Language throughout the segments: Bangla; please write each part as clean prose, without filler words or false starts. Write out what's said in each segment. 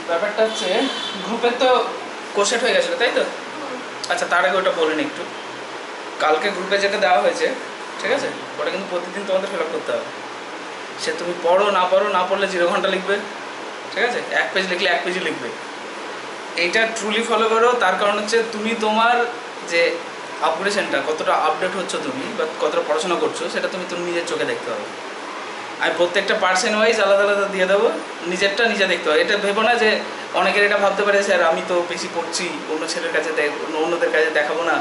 ব্যাপারটা হচ্ছে গ্রুপের তো কোর্সেট হয়ে গেছিলো তাই তো? আচ্ছা, তার আগে ওটা বলেন একটু। কালকে গ্রুপে যেটা দেওয়া হয়েছে, ঠিক আছে, ওটা কিন্তু প্রতিদিন তোমাদের ফিল আপ করতে হবে। সে তুমি পড়ো, না পড়লে 0 ঘন্টা লিখবে, ঠিক আছে? 1 পেজ লিখলে 1 পেজই লিখবে। এইটা ট্রুলি ফলো করো। তার কারণ হচ্ছে তুমি তোমার যে আপগ্রেশনটা, কতটা আপডেট হচ্ছ তুমি বা কতটা পড়াশোনা করছো, সেটা তুমি নিজের চোখে দেখতে হবে। আমি প্রত্যেকটা পার্সেন্ট ওয়াইজ আলাদা আলাদা দিয়ে দেবো, নিজেরটা নিজে দেখতে হবে। এটা ভেবো না যে অনেকের এটা ভাবতে পারে স্যার আমি তো বেশি পড়ছি, অন্য ছেলের কাছে অন্যদের কাছে দেখাবো না।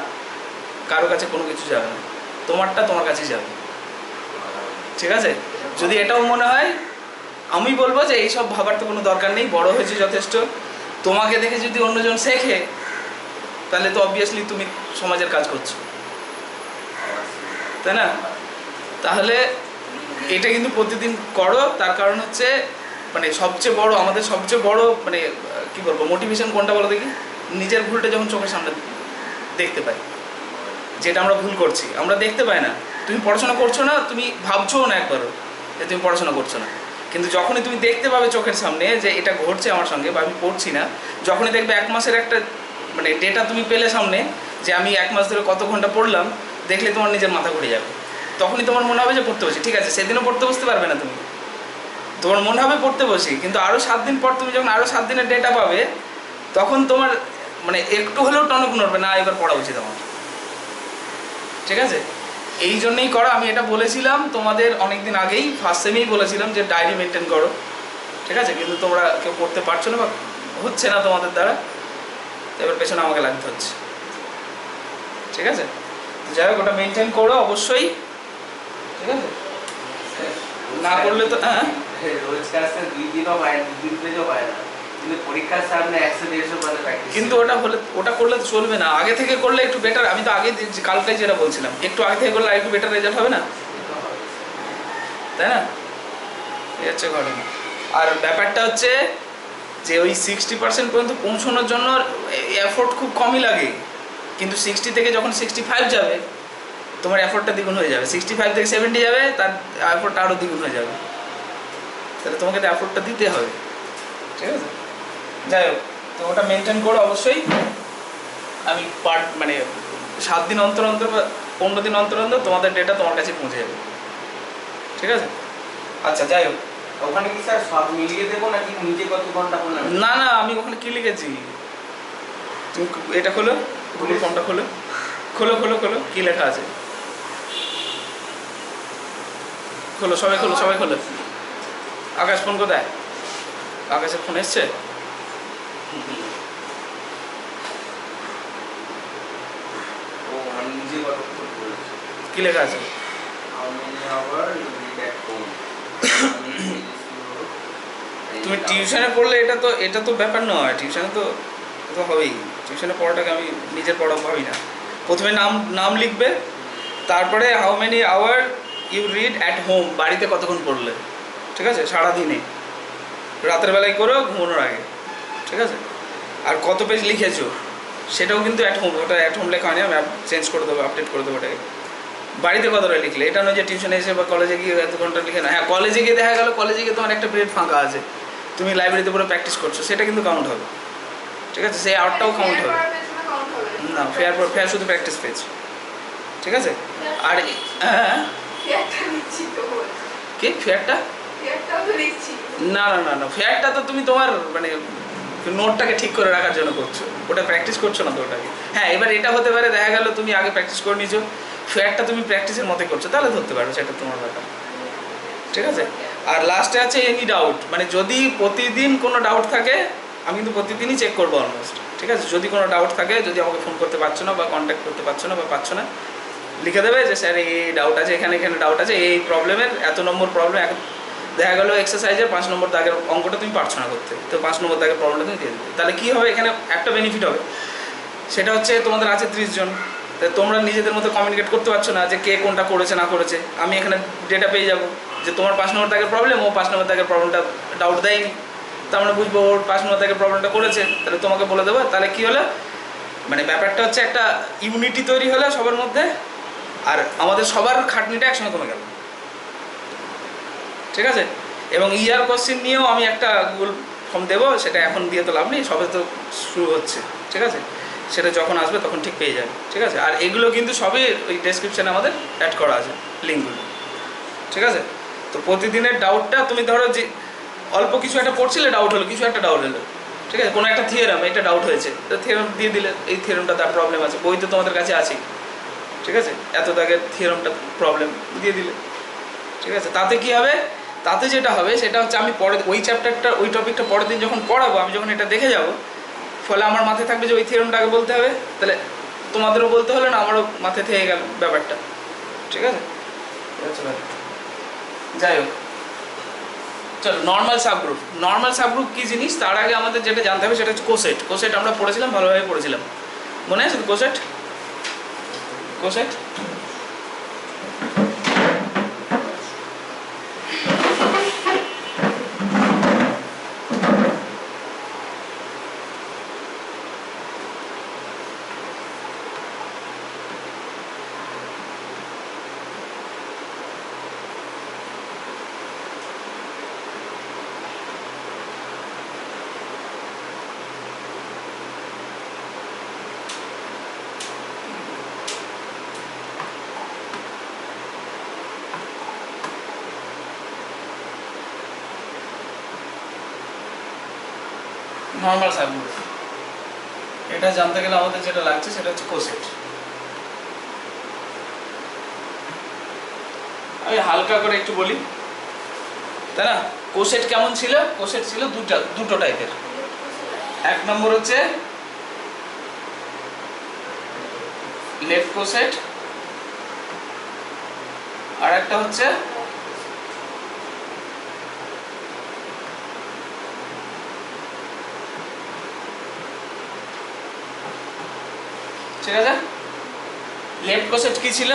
কারো কাছে কোনো কিছু যাবে না, তোমারটা তোমার কাছেই যাবে, ঠিক আছে? যদি এটাও মনে হয়, আমি বলবো যে এইসব ভাবার তো কোনো দরকার নেই, বড় হয়েছে যথেষ্ট। তোমাকে দেখে যদি অন্যজন শেখে, তাহলে তো অবভিয়াসলি তুমি সমাজের কাজ করছো, তাই না? তাহলে এটা কিন্তু প্রতিদিন করো। তার কারণ হচ্ছে মানে আমাদের সবচেয়ে বড় মানে কী বলবো, মোটিভেশন কোনটা বলো দেখি? নিজের ভুলটা যখন চোখের সামনে দেখতে পাই, যেটা আমরা ভুল করছি আমরা দেখতে পাই না। তুমি পড়াশোনা করছো না, তুমি ভাবছোও না একবারও যে তুমি পড়াশোনা করছো না, কিন্তু যখনই তুমি দেখতে পাবে চোখের সামনে যে এটা ঘটছে আমার সঙ্গে বা আমি পড়ছি না, যখনই দেখবে 1 মাসের একটা মানে ডেটা তুমি পেলে সামনে, যে আমি 1 মাস ধরে কত ঘন্টা পড়লাম, দেখলে তোমার নিজের মাথা ঘুরে যাবে। তখনই তোমার মনে হবে যে পড়তে বসি। ঠিক আছে, সেদিনও পড়তে বসতে পারবে না তুমি, তোমার মনে হবে পড়তে বসি, কিন্তু আরও 7 দিন পর তুমি যখন আরও 7 দিনের ডেটা পাবে, তখন তোমার মানে একটু হলেও টনক নড়বে না, এবার পড়া উচিত আমার, ঠিক আছে? এই জন্যই করো। আমি এটা বলেছিলাম তোমাদের অনেক দিন আগেই, ফার্স্ট সেমেই বলেছিলাম যে ডায়েরি মেনটেন করো, ঠিক আছে? কিন্তু তোমরা কেউ করতে পারছো না বা হচ্ছে না তোমাদের দ্বারা, এবার পেছনে আমাকে লাগতে হচ্ছে, ঠিক আছে? যাই হোক, ওটা মেনটেন করো অবশ্যই, ঠিক আছে? না করলে তো হ্যাঁ, রোজকার 2 দিনও পায় না, 2 দিন পেজও পায় না, কিন্তু পরীক্ষার সামনে 100-150 পাতা প্র্যাকটিস। কিন্তু ওটা করলে তো চলবে না, আগে থেকে করলে একটু বেটার। আমি তো আগে কালকে যেটা বলছিলাম, একটু আগে থেকে করলে একটু বেটার রেজাল্ট হবে না, তাই না? এই হচ্ছে ঘটনা। আর ব্যাপারটা হচ্ছে যে ওই 60% পর্যন্ত পৌঁছানোর জন্য এফোর্ট খুব কমই লাগে, কিন্তু 60 থেকে যখন 65 যাবে, তোমার এফোর্টটা দ্বিগুণ হয়ে যাবে। 65 থেকে 70 যাবে, তার এফোর্টটা আরও দ্বিগুণ হয়ে যাবে। তাহলে তোমাকে তো এফোর্টটা দিতে হবে, ঠিক আছে? যাই হোক, তো ওটা মেনটেন করো অবশ্যই। আমি মানে 7 দিন অন্তর অন্তর বা 15 দিন অন্তর অন্তর তোমাদের ডেটা তোমার কাছে পৌঁছে যাবে, ঠিক আছে? আচ্ছা, যাই হোক, ওখানে কি স্যার সব মিলিয়ে দেবো নাকি নিজে কত ঘন্টা পড়লাম? না না, আমি ওখানে কি লিখেছি, তুমি এটা খোলো, গুগল ফর্মটা খোলো, খোলো খোলো খোলো, কি লেখা আছে খোলো, সবাই খোলো, সবাই খোলো। আকাশ ফোন কোথায়? আকাশের ফোন এসছে? ও মানে নিজে কত পড়েছে? কি লেখা আছে? তুমি টিউশনে পড়লে এটা তো ব্যাপার নয়, টিউশনে তো হবেই। টিউশনে পড়াটাকে আমি নিজের পড়া ভাবি না। প্রথমে নাম লিখবে, তারপরে how many hour you read at home, বাড়িতে কতক্ষণ পড়লে, ঠিক আছে? সারাদিনে, রাতের বেলায় করো ঘুমানোর আগে, ঠিক আছে? আর কত পেজ লিখেছো সেটাও কিন্তু অ্যাট হোম, ওটা অ্যাট হোম লেখা হয়নি, আমি চেঞ্জ করে দেবো, আপডেট করে দেবো ওটাকে। বাড়িতে কতটা লিখলে, এটা নয় যে টিউশনে এসে বা কলেজে গিয়ে এত ঘন্টা লিখে না। হ্যাঁ, কলেজে গিয়ে দেখা গেলো কলেজে গিয়ে তোমার একটা পিরিয়ড ফাঁকা আছে, তুমি লাইব্রেরিতে পুরো প্র্যাকটিস করছো, সেটা কিন্তু কাউন্ট হবে, ঠিক আছে? সেই আউটটাও কাউন্ট হবে না। ফেয়ার শুধু প্র্যাকটিস পেজ, ঠিক আছে? আর হ্যাঁ, কি ফেয়ারটা? না না না না, ফেয়ারটা তো তুমি তোমার মানে নোটটাকে ঠিক করে রাখার জন্য করছো, ওটা প্র্যাকটিস করছো না তো ওটাকে। হ্যাঁ, এবার এটা হতে পারে দেখা গেল তুমি আগে প্র্যাকটিস করে নিয়েছো, ফেয়ারটা তুমি প্র্যাকটিসের মতো করছো, তাহলে ধরতে পারো, সেটা তোমার ব্যাপার, ঠিক আছে? আর লাস্টে আছে এনি ডাউট, মানে যদি প্রতিদিন কোনো ডাউট থাকে, আমি কিন্তু প্রতিদিনই চেক করবো অলমোস্ট, ঠিক আছে? যদি কোনো ডাউট থাকে, যদি আমাকে ফোন করতে পারছো না বা কন্ট্যাক্ট করতে পারছো না বা পাচ্ছ না, লিখে দেবে যে স্যার এই ডাউট আছে, এখানে ডাউট আছে, এই প্রবলেমের এত নম্বর প্রবলেম। দেখা গেলো এক্সারসাইজের 5 নম্বর দাগের অঙ্কটা তুমি পারছো না করতে, তো 5 নম্বর দাগের প্রবলেমটা তুমি দিয়ে দেবে। তাহলে কী হবে, এখানে একটা বেনিফিট হবে, সেটা হচ্ছে তোমাদের আছে 30 জন, তো তোমরা নিজেদের মধ্যে কমিউনিকেট করতে পারছো না যে কে কোনটা করেছে না করেছে। আমি এখানে ডেটা পেয়ে যাবো যে তোমার 5 নম্বর দাগের প্রবলেম, ও 5 নম্বর দাগের প্রবলেমটা ডাউট দেয়নি, তো আমরা বুঝবো ওর 5 নম্বর দাগের প্রবলেমটা করেছে, তাহলে তোমাকে বলে দেবো। তাহলে কী হলো, মানে ব্যাপারটা হচ্ছে একটা ইউনিটি তৈরি হলো সবার মধ্যে, আর আমাদের সবার খাটনিটা একসঙ্গে কমে গেল, ঠিক আছে? এবং ইয়ার কোশ্চেন নিয়েও আমি একটা গুগল কীরকম দেবো সেটা এখন দিয়ে তো লাভ নেই, সবে তো শুরু হচ্ছে, ঠিক আছে? সেটা যখন আসবে তখন ঠিক পেয়ে যাবে, ঠিক আছে? আর এগুলো কিন্তু সবই ওই ডেসক্রিপশানে আমাদের অ্যাড করা আছে লিঙ্কগুলো, ঠিক আছে? তো প্রতিদিনের ডাউটটা তুমি ধরো যে অল্প কিছু একটা পড়ছিলে, ডাউট হলো, কিছু একটা ডাউট হলো, ঠিক আছে? কোনো একটা থিওরাম, এটা ডাউট হয়েছে, তো থিওরাম দিয়ে দিলে এই থিওরামটা তার প্রবলেম আছে, বই তো তোমাদের কাছে আছেই, ঠিক আছে? এত দাগের থিওরামটা প্রবলেম দিয়ে দিলে, ঠিক আছে? তাতে কি হবে, তাতে যেটা হবে সেটা হচ্ছে আমি পরে ওই চ্যাপ্টারটা ওই টপিকটা পরের দিন যখন পড়াবো, আমি যখন এটা দেখে যাব, ফলে আমার মাথায় থাকবে যে ওই থিওরামটা আগে বলতে হবে, তাহলে তোমাদেরও বলতে হলো না, আমারও মাথায় থেকে গেল ব্যাপারটা, ঠিক আছে? যাই হোক, চলো নর্মাল সাবগ্রুপ। নর্মাল সাবগ্রুপ কী জিনিস তার আগে আমাদের যেটা জানতে হবে সেটা হচ্ছে কোসেট। কোসেট আমরা পড়েছিলাম, ভালোভাবে পড়েছিলাম, মনে আছে তো? কোসেট, কোসেট নর্মাল সাবগ্রুপ, এটা জানতে গেলে আমাদের যেটা লাগছে সেটা হচ্ছে কোসেট। আমি হালকা করে একটু বলি, তাই না? কোসেট কেমন ছিল? কোসেট ছিল দুটো টাইপের। এক নম্বর হচ্ছে লেফট কোসেট, আর একটা হচ্ছে ঠিক আছে। লেফট কোসেট কি ছিল?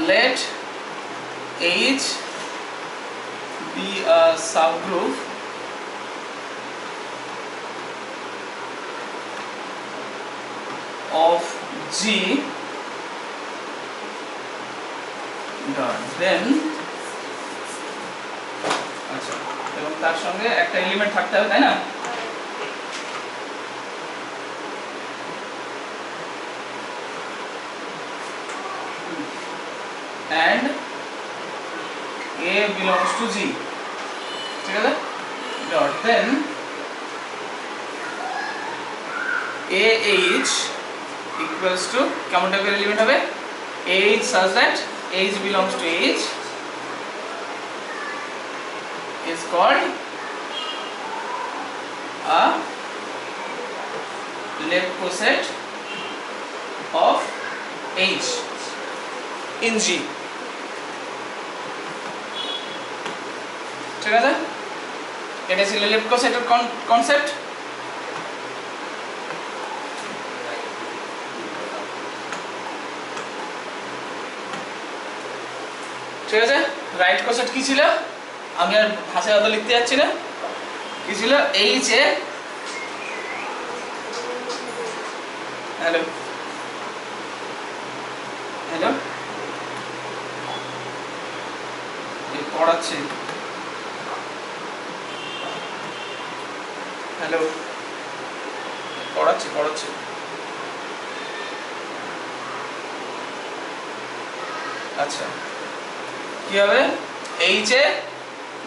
let H be a subgroup of G dot then আচ্ছা, এবং তার সঙ্গে একটা এলিমেন্ট থাকতে হবে, তাই না? and A belongs to G, ঠিক আছে? dot then AH equals to কেমন টাইপের এলিমেন্ট হবে? AH such that H belongs to H is called a left coset of H in G, ঠিক আছে? এটা ছিল লেফট কোসেটের কনসেপ্ট। ঠিক আছে। রাইট কোসেট কি ছিল? আমি আর ভাষায় অত লিখতে যাচ্ছি না। কি ছিল? এইচ এ হ্যালো হ্যালো পড়াচ্ছি, হ্যালো পড়াচ্ছি পড়াচ্ছি। আচ্ছা, কি হবে? এইচ এ,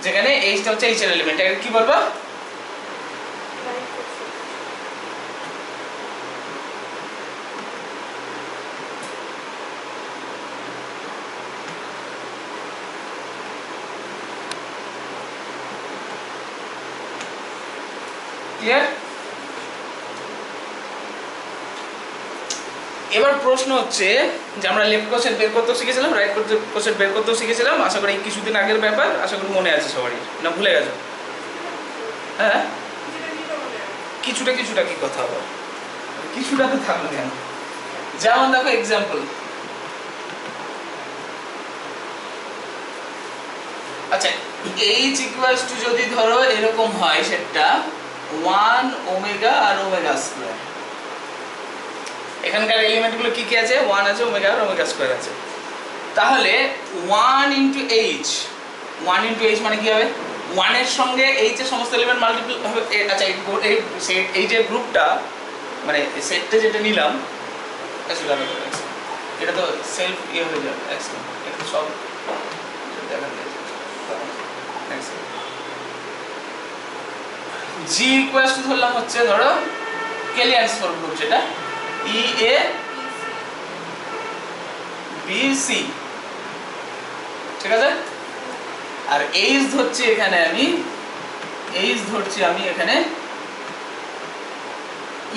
যেখানে এইচটা হচ্ছে এইচ এর এলিমেন্ট, এটাকে কি বলবো? ক্লিয়ার? এবার প্রশ্ন হচ্ছে যে আমরা লেফট কোসেট বের করতেও শিখেছিলাম, রাইট কোসেট বের করতেও শিখেছিলাম, আশা করি কিছুদিন আগের ব্যাপার, আশা করি মনে আছে সবারই, না ভুলে গেছো? হ্যাঁ, কিছুটা কিছুটা কি কথা হবে, কিছুটা তো থাকবে কেন? যেমন দেখো এক্সাম্পল, আচ্ছা এইচ ইকুয়ালস টু যদি ধরো এরকম হয়, সেটা 1 ওমেগা আর ওমেগা স্কয়ার। এখানকার এলিমেন্টগুলো কি কি আছে? 1 আছে, ওমেগা আর ওমেগা স্কয়ার আছে। তাহলে 1 ইন্টু এইচ, 1 ইন্টু এইচ মানে কি হবে? 1 এর সঙ্গে এইচ এর সমস্ত এলিমেন্ট মাল্টিপল হবে। আচ্ছা এই যে গ্রুপটা মানে সেটটা যেটা নিলাম এটা তো সেলফ ইয়ে হয়ে যাবে এটা তো সব দেখা যায় জি ইকুয়াল টু ধরলাম হচ্ছে ধরো কেলিয়ান্স ফোর গ্রুপ যেটা ই এ বি সি, ঠিক আছে। আর এইচ ধরছি এখানে এখানে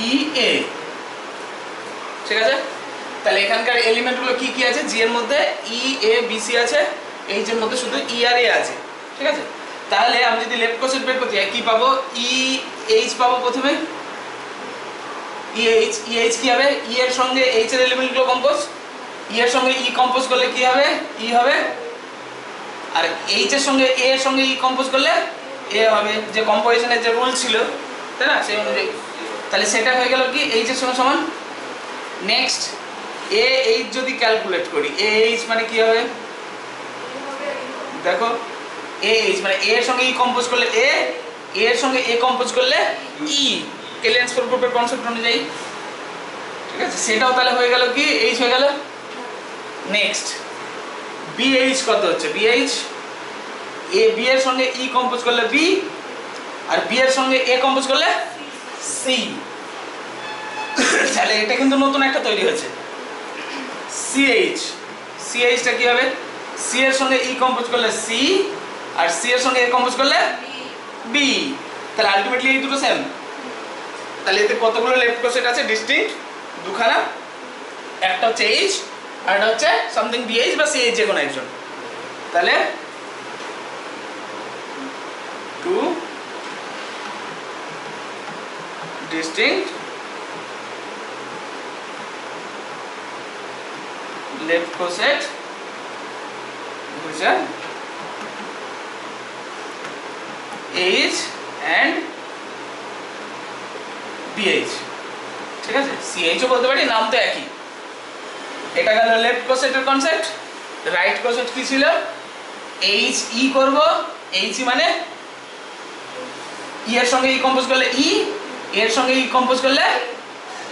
ই এ, ঠিক আছে। তাহলে এখানকার এলিমেন্টগুলো কি কি আছে? জি এর মধ্যে ই এ বি সি আছে, এইচ এর মধ্যে শুধু ই আর এ আছে, ঠিক আছে। তাহলে আমি যদি লেফট কোসেট বের করতে যাই কি পাবো? ই এইচ পাবো প্রথমে। ই এইচ কি হবে? ই এর সঙ্গে এইচ এর এলিমেন্টগুলো কম্পোজ, ই এর সঙ্গে ই কম্পোজ করলে কি হবে? ই হবে। আর এইচ এর সঙ্গে এ এর সঙ্গে ই কম্পোজ করলে এ হবে, যে কম্পোজিশনের যে রুল ছিল তাই না সেই অনুযায়ী। তাহলে সেটা হয়ে গেল কি এইচ এর সঙ্গে সমান। নেক্সট এ এইচ যদি ক্যালকুলেট করি, এ এইচ মানে কি হবে? দেখো এ এইচ মানে এ এর সঙ্গে ই কম্পোজ করলে এ এর সঙ্গে এ কম্পোজ করলে ই, কেলিয়ান্স ফোর গ্রুপের কনসেপ্ট অনুযায়ী, ঠিক আছে। সেটাও তাহলে হয়ে গেল কি এইচ হয়ে গেল। নেক্সট বিএইচ কত হচ্ছে? বিএইচ এ বি এর সঙ্গে ই কম্পোজ করলে বি, আর বি এর সঙ্গে এ কম্পোজ করলে সি। তাহলে এটা কিন্তু নতুন একটা তৈরি হয়েছে সিএইচ। সিএইচটা কি হবে? সি এর সঙ্গে ই কম্পোজ করলে সি, আর সি এর সঙ্গে এ কম্পোজ করলে বি। তাহলে আলটিমেটলি এই দুটো সেম। তাহলে এতে কতগুলো লেফট কোসেট আছে? ডিস্টিংক্ট দুখানা, একটা হচ্ছে এইচ আর একটা হচ্ছে সামথিং বিএইচ বা সিএইচ যে কোনো একজন। তাহলে two distinct left coset which are H and BH, ঠিক আছে। CH ও বলতে পারি, নাম তো একই। এটা গেল লেফট কোসেটের কনসেপ্ট। রাইট কোসেট কি ছিল? এইচ ই করব, এইচ মানে ই এর সঙ্গে ই কম্পোজ করলে ই, এর সঙ্গে ই কম্পোজ করলে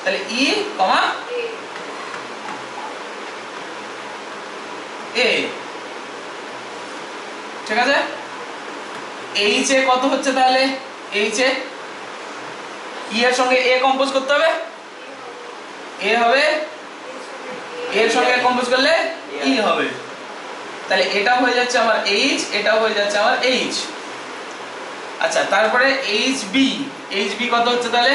তাহলে ই কমা এ, ঠিক আছে। এইচ এ কত হচ্ছে? তাহলে এইচ এ ই এর সঙ্গে এ কম্পোজ করতে হবে, এ হবে, এর সঙ্গে কম্পোজ করলে ই হবে। তাহলে এটা হয়ে যাচ্ছে আমার এইচ, এটাও হয়ে যাচ্ছে আমার এইচ। আচ্ছা তারপরে এইচ বি, এইচ বি কত হচ্ছে? তাহলে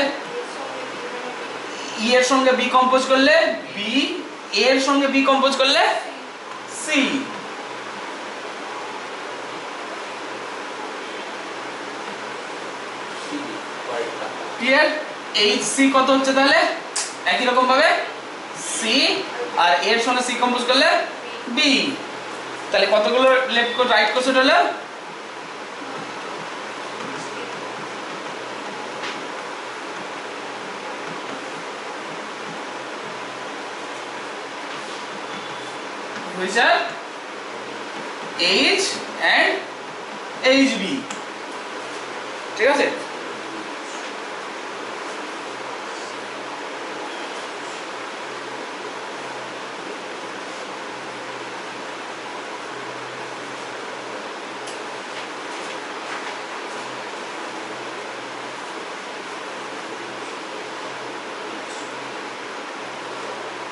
ই এর সঙ্গে বি কম্পোজ করলে বি, এর সঙ্গে বি কম্পোজ করলে সি। ক্লিয়ার? এইচ সি কত হচ্ছে? তাহলে একই রকম ভাবে সি আর এর সঙ্গে সি কম্পোজ করলে বি। তাহলে কতগুলো লেফট কোট রাইট কোসেট হলো? which are H and HB, ঠিক আছে।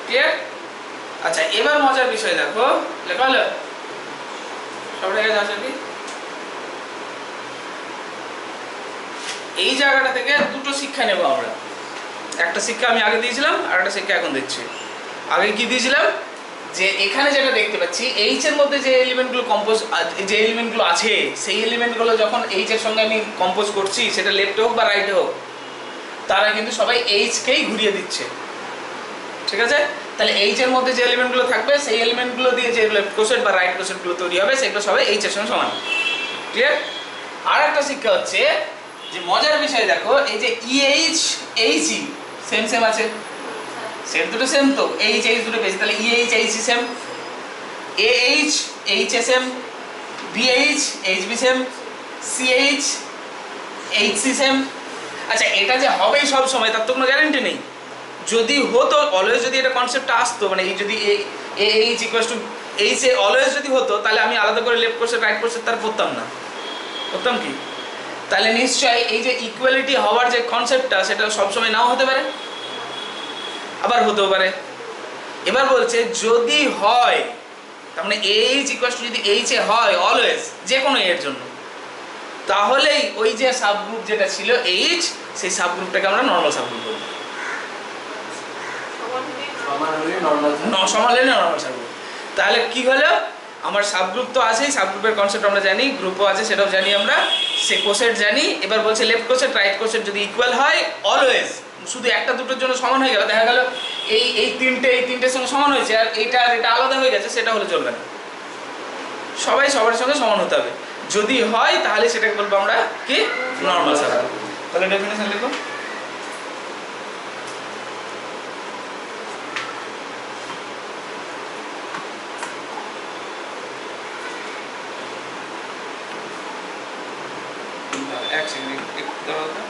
ক্লিয়ার? আচ্ছা এবার মজার বিষয় দেখো, লেখা হলো সব লেখা যাচ্ছে কি? এই জায়গাটা থেকে দুটো শিক্ষা নেব আমরা। একটা শিক্ষা আমি আগে দিয়েছিলাম আর একটা শিক্ষা এখন দিচ্ছি। আগে কি দিয়েছিলাম? যে এখানে যেটা দেখতে পাচ্ছি এইচ এর মধ্যে যে এলিমেন্টগুলো কম্পোজ, যে এলিমেন্টগুলো আছে সেই এলিমেন্টগুলো যখন এইচ এর সঙ্গে আমি কম্পোজ করছি, সেটা লেফটে হোক বা রাইটে হোক, তারা কিন্তু সবাই এইচকেই ঘুরিয়ে দিচ্ছে, ঠিক আছে। তাহলে এইচ এর মধ্যে যে এলিমেন্টগুলো থাকবে সেই এলিমেন্টগুলো দিয়ে যে লেফট কোসেট বা রাইট কোসেটগুলো তৈরি হবে সেগুলো সবাই এইচ এর সঙ্গে সমান। ক্লিয়ার? আর একটা শিক্ষা হচ্ছে যে মজার বিষয় দেখো, এই যে ইএইচ এইচই সেম সেম আছে, সেট দুটো সেম তো, এইচ এইচ দুটো পেয়েছি, তাহলে EH H same, AH H same, BH HB same, CH HC same. আচ্ছা এটা যে হবেই সব সময় তার তো কোনো গ্যারান্টি নেই। যদি হতো অলওয়েজ, যদি এটা কনসেপ্টটা আসতো, মানে এই যদি AH equals to H A always যদি হতো, তাহলে আমি আলাদা করে লেফট কোর্সে রাইট কোর্সে তার পড়তাম না, করতাম কি? তাহলে নিশ্চয়ই এই যে ইকুয়ালিটি হওয়ার যে কনসেপ্টটা, সেটা সবসময় নাও হতে পারে, আবার হতেও পারে। এবার বলছে যদি হয়, তার মানে এইচ ইকুয়ালস টু যদি এইচ এ হয় অলওয়েজ যে কোনো এর জন্য, তাহলেই ওই যে সাবগ্রুপ যেটা ছিল এইচ, সেই সাবগ্রুপটাকে আমরা নর্মাল সাবগ্রুপ বলবো। সমান হলে নরমাল সমান হলে নর্মাল সাবগ্রুপ। তাহলে কি হলো, আমার সাবগ্রুপ তো আছেই, সাবগ্রুপের কনসেপ্ট আমরা জানি, গ্রুপও আছে সেটাও জানি আমরা, সে কোসেট জানি। এবার বলছে লেফট কোসেট রাইট কোসেট যদি ইকুয়াল হয় অলওয়েজ, শুধু একটা দুটোর জন্য সমান হয়ে গেল, দেখা গেল এই তিনটের সঙ্গে সমান হয়েছে আর এইটা আর এটা আলাদা হয়ে গেছে, সেটা হলে চলবে না, সবাই সবার সঙ্গে সমান হতে হবে। যদি হয় তাহলে সেটাকে বলবো আমরা কি নর্মাল সাবগ্রুপ। তাহলে ডেফিনেশন লিখো। এক সেকেন্ড একটু দাঁড়াও তো।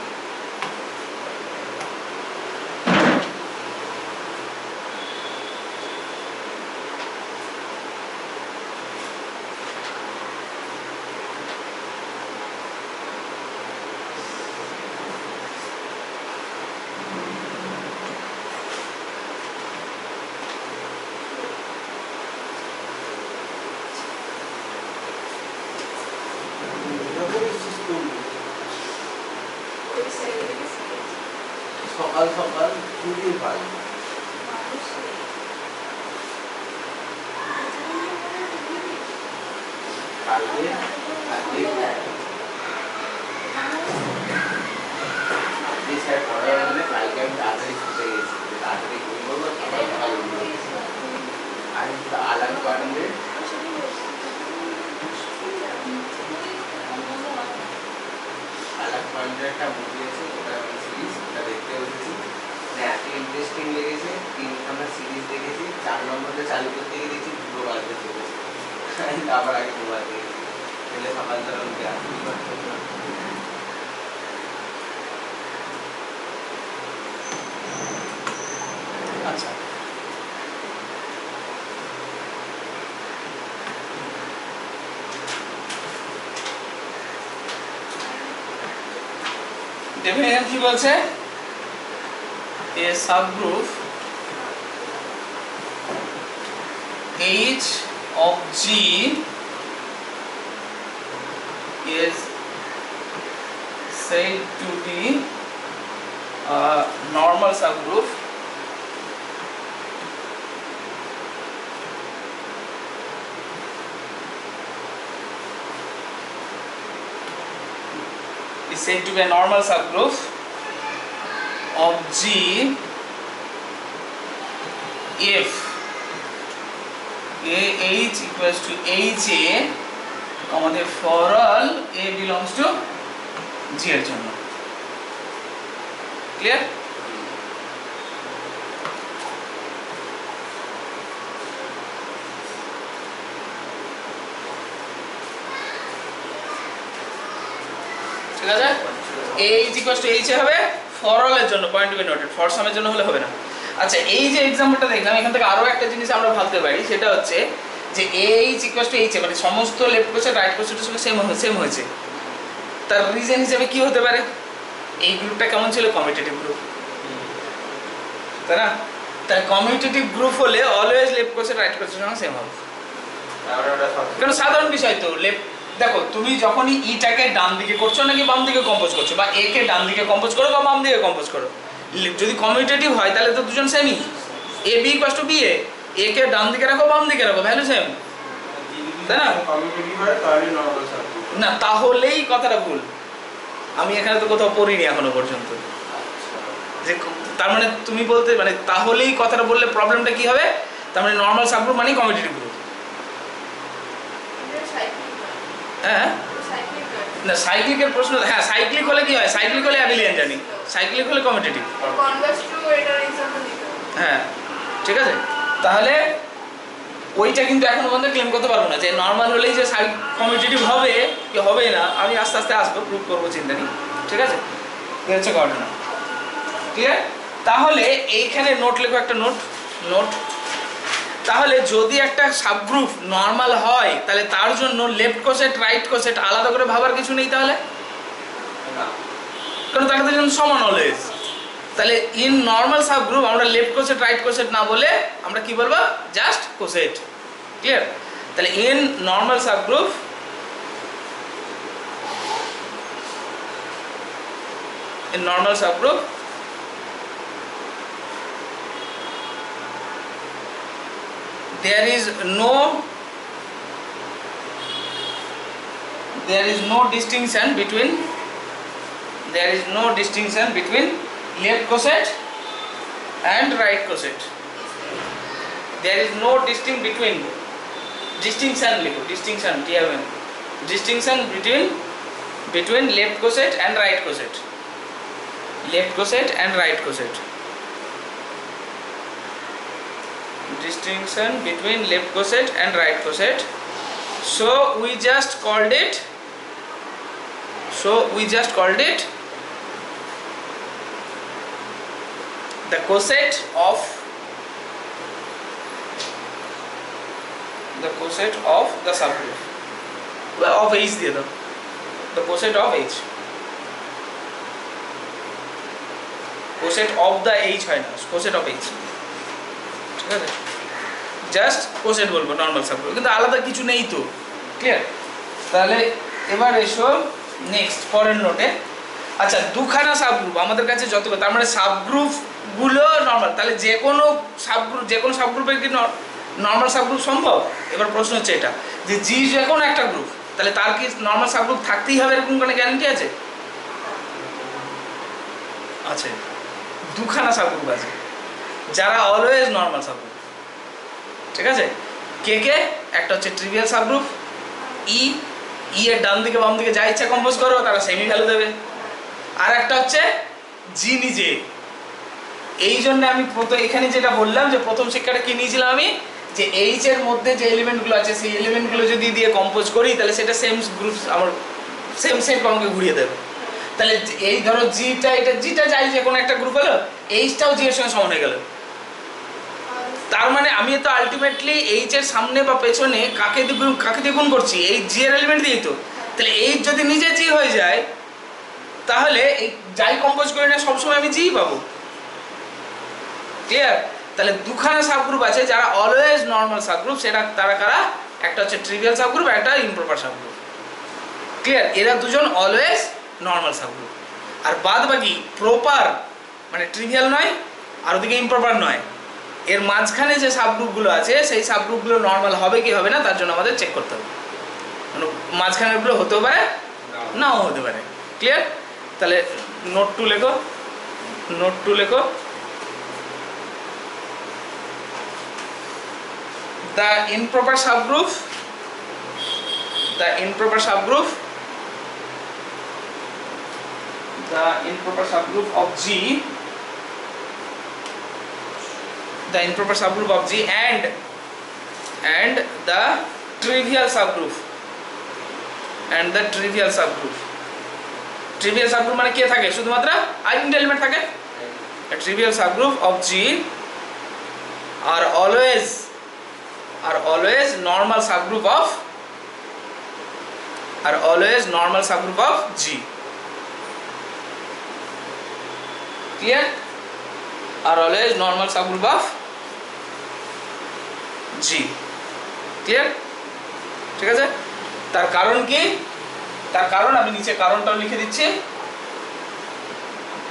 সকাল সকাল খুবই ভালো। কালকে স্যার পড়ার জন্য কালকে আমি তাড়াতাড়ি ছুটে গেছি, তাড়াতাড়ি ঘুমবো, সকাল সকাল উঠবো। আর আলাদা কারণে একটা মুভি আছে, ওটা সিরিজ, ওটা দেখতে বসেছি, মানে এত ইন্টারেস্টিং লেগেছে। 3 নম্বর সিরিজ দেখেছি, 4 নম্বরটা চালু করতে গিয়ে দেখছি 2 বাজতে চলেছে, আবার আগে ঘুমাতে গেলে সকালবেলা উঠে আসতে পারতো না। আচ্ছা ডেফিনেশন কি বলছে, a subgroup H of G is said to be a normal subgroup is said to be a normal subgroup of G if AH equals to HA, আমাদের for all A belongs to G এর জন্য। ক্লিয়ার? ঠিক আছে, AH equals to HA হবে for all এর জন্য, point to be noted, for some এর জন্য হলে হবে না। আচ্ছা এই যে এক্সাম্পলটা দেখলাম, এখান থেকে আরো একটা জিনিস আমরা ভাবতে পারি, সেটা হচ্ছে যে AH equals to HA মানে সমস্ত লেফট কোসেট রাইট কোসেটের সঙ্গে সেম হয়েছে। তার রিজন হিসেবে কি হতে পারে, এই গ্রুপটা কেমন ছিল, কমিউটেটিভ গ্রুপ, তাই না? তাহলে কমিউটেটিভ গ্রুপ হলে অলওয়েজ লেফট কোসেট রাইট কোসেটের সঙ্গে সেম হবে, কারণ সাধারণ বিষয় তো। লেফট দেখো, তুমি যখনই ইটাকে ডান দিকে করছো নাকি বাম দিকে কম্পোজ করছো, বা এ কে ডান দিকে কম্পোজ করো বা বাম দিকে কম্পোজ করো, যদি কমিউটেটিভ হয় তাহলে তো দুজন সেমই। A B equals to B A কে ডান দিকে রাখো বাম দিকে রাখো, ভ্যালু সেম, তাই না? কমিউনিটি হয় তাহলে নরমাল সাবগ্রুপ না, তাহলেই কথাটা ভুল। আমি এখানে তো কোথাও পড়িনি এখনো পর্যন্ত যে, তার মানে তুমি বলতে মানে তাহলেই কথাটা বললে প্রবলেমটা কি হবে, তার মানে নর্মাল সাবগ্রুপ মানেই কমিউটেটিভ গ্রুপ। হ্যাঁ না, সাইক্লিকের প্রশ্ন, হ্যাঁ সাইক্লিক হলে কি হয়, সাইক্লিক হলে অ্যাবিলিয়ান জানি, সাইক্লিক হলে কমিউটেটিভ। হ্যাঁ ঠিক আছে, তাহলে ওইটা কিন্তু এখন পর্যন্ত ক্লেম করতে পারবো না যে নর্মাল হলেই যে সাইড কমিউটেটিভ হবে কি হবে না, আমি আস্তে আস্তে আসবো, প্রুভ করবো, চিন্তা নেই, ঠিক আছে? এই হচ্ছে ঘটনা, ঠিক আছে? তাহলে এইখানে নোট লেখো, একটা নোট। তাহলে যদি একটা সাবগ্রুপ নর্মাল হয় তাহলে তার জন্য লেফট কোসেট রাইট কোসেট আলাদা করে ভাবার কিছু নেই তাহলে, না কারণ তাকে তো সমান অলওয়েজ। তাহলে ইন নর্মাল সাবগ্রুপ আমরা লেফট কোসেট রাইট কোসেট না বলে আমরা কি বলবো, জাস্ট কোসেট, ক্লিয়ার? তাহলে in normal subgroup there is no distinction between left coset and right coset. There is no distinction between left coset and right coset. Distinction between left coset and right coset. So we just called it the coset of the subgroup, of H দিয়ে দাও, the coset of H, coset of the H হয় না, coset of H, ঠিক আছে? জাস্ট কোসেট বলবো নর্মাল সাবগ্রুপ, কিন্তু আলাদা কিছু নেই তো, ক্লিয়ার? তাহলে এবার এসো নেক্সট পরের নোটে। আচ্ছা, দুখানা সাবগ্রুপ আমাদের কাছে যতগুলো, তার মানে সাবগ্রুপগুলো নর্মাল, তাহলে যে কোনো সাবগ্রুপের কি নর্মাল সাবগ্রুপ সম্ভব? এবার প্রশ্ন হচ্ছে এটা যে জি যে কোনো একটা গ্রুপ, তাহলে তার কি নর্মাল সাবগ্রুপ থাকতেই হবে এরকম কোনো গ্যারান্টি আছে? আছে, দুখানা সাবগ্রুপ আছে যারা অলওয়েজ নর্মাল সাবগ্রুপ, ঠিক আছে? কে কে? একটা হচ্ছে ট্রিভিয়াল সাবগ্রুপ ই, এর ডান দিকে বাম দিকে যা ইচ্ছা কম্পোজ করো তারা সেমি ভ্যালু দেবে। আর একটা হচ্ছে জি নিজে। এই জন্য আমি এখানে যেটা বললাম যে প্রথম শিক্ষাটা কি নিয়েছিলাম আমি, যে এইচ এর মধ্যে যে এলিমেন্টগুলো আছে সেই এলিমেন্টগুলো যদি দিয়ে কম্পোজ করি তাহলে সেটা সেম গ্রুপ আমার সেম আমাকে ঘুরিয়ে দেবে। তাহলে এই ধরো জিটা যাই যে কোনো একটা গ্রুপ হলো, এইচটাও জি এর সঙ্গে সমান হয়ে গেল। তার মানে আমি তো আলটিমেটলি এইচ এর সামনে বা পেছনে কাকে দিয়ে গুণ করছি, এই জি এর এলিমেন্ট দিয়েই তো। তাহলে এইচ যদি নিজে জি হয়ে যায় তাহলে এই যাই কম্পোজ করি না সবসময় আমি জি পাবো, ক্লিয়ার? তাহলে দুখানা সাবগ্রুপ আছে যারা অলওয়েজ নর্মাল সাবগ্রুপ, সেটা তারা কারা? একটা হচ্ছে ট্রিভিয়াল সাবগ্রুপ, একটা ইমপ্রপার সাবগ্রুপ, ক্লিয়ার? এরা দুজন অলওয়েজ নর্মাল সাবগ্রুপ। আর বাদ বাকি প্রপার মানে ট্রিভিয়াল নয় আর ওদিকে ইমপ্রপার নয়, এর মাঝখানে যে সাবগ্রুপগুলো আছে সেই সাবগ্রুপগুলো নর্মাল হবে কি হবে না তার জন্য আমাদের চেক করতে হবে, মানে মাঝখানেরগুলো হতেও পারে নাও হতে পারে, ক্লিয়ার? তাহলে নোট টু লেখো। The improper subgroup of G, and the trivial subgroup মানে কে থাকে? শুধুমাত্র আইডেন্টি এলিমেন্ট থাকে। A trivial subgroup of G are always normal subgroup of G, clear? Are always normal subgroup of G, clear? ঠিক আছে? তার কারণ কি? তার কারণ আমি নিচে কারণটাও লিখে দিচ্ছি।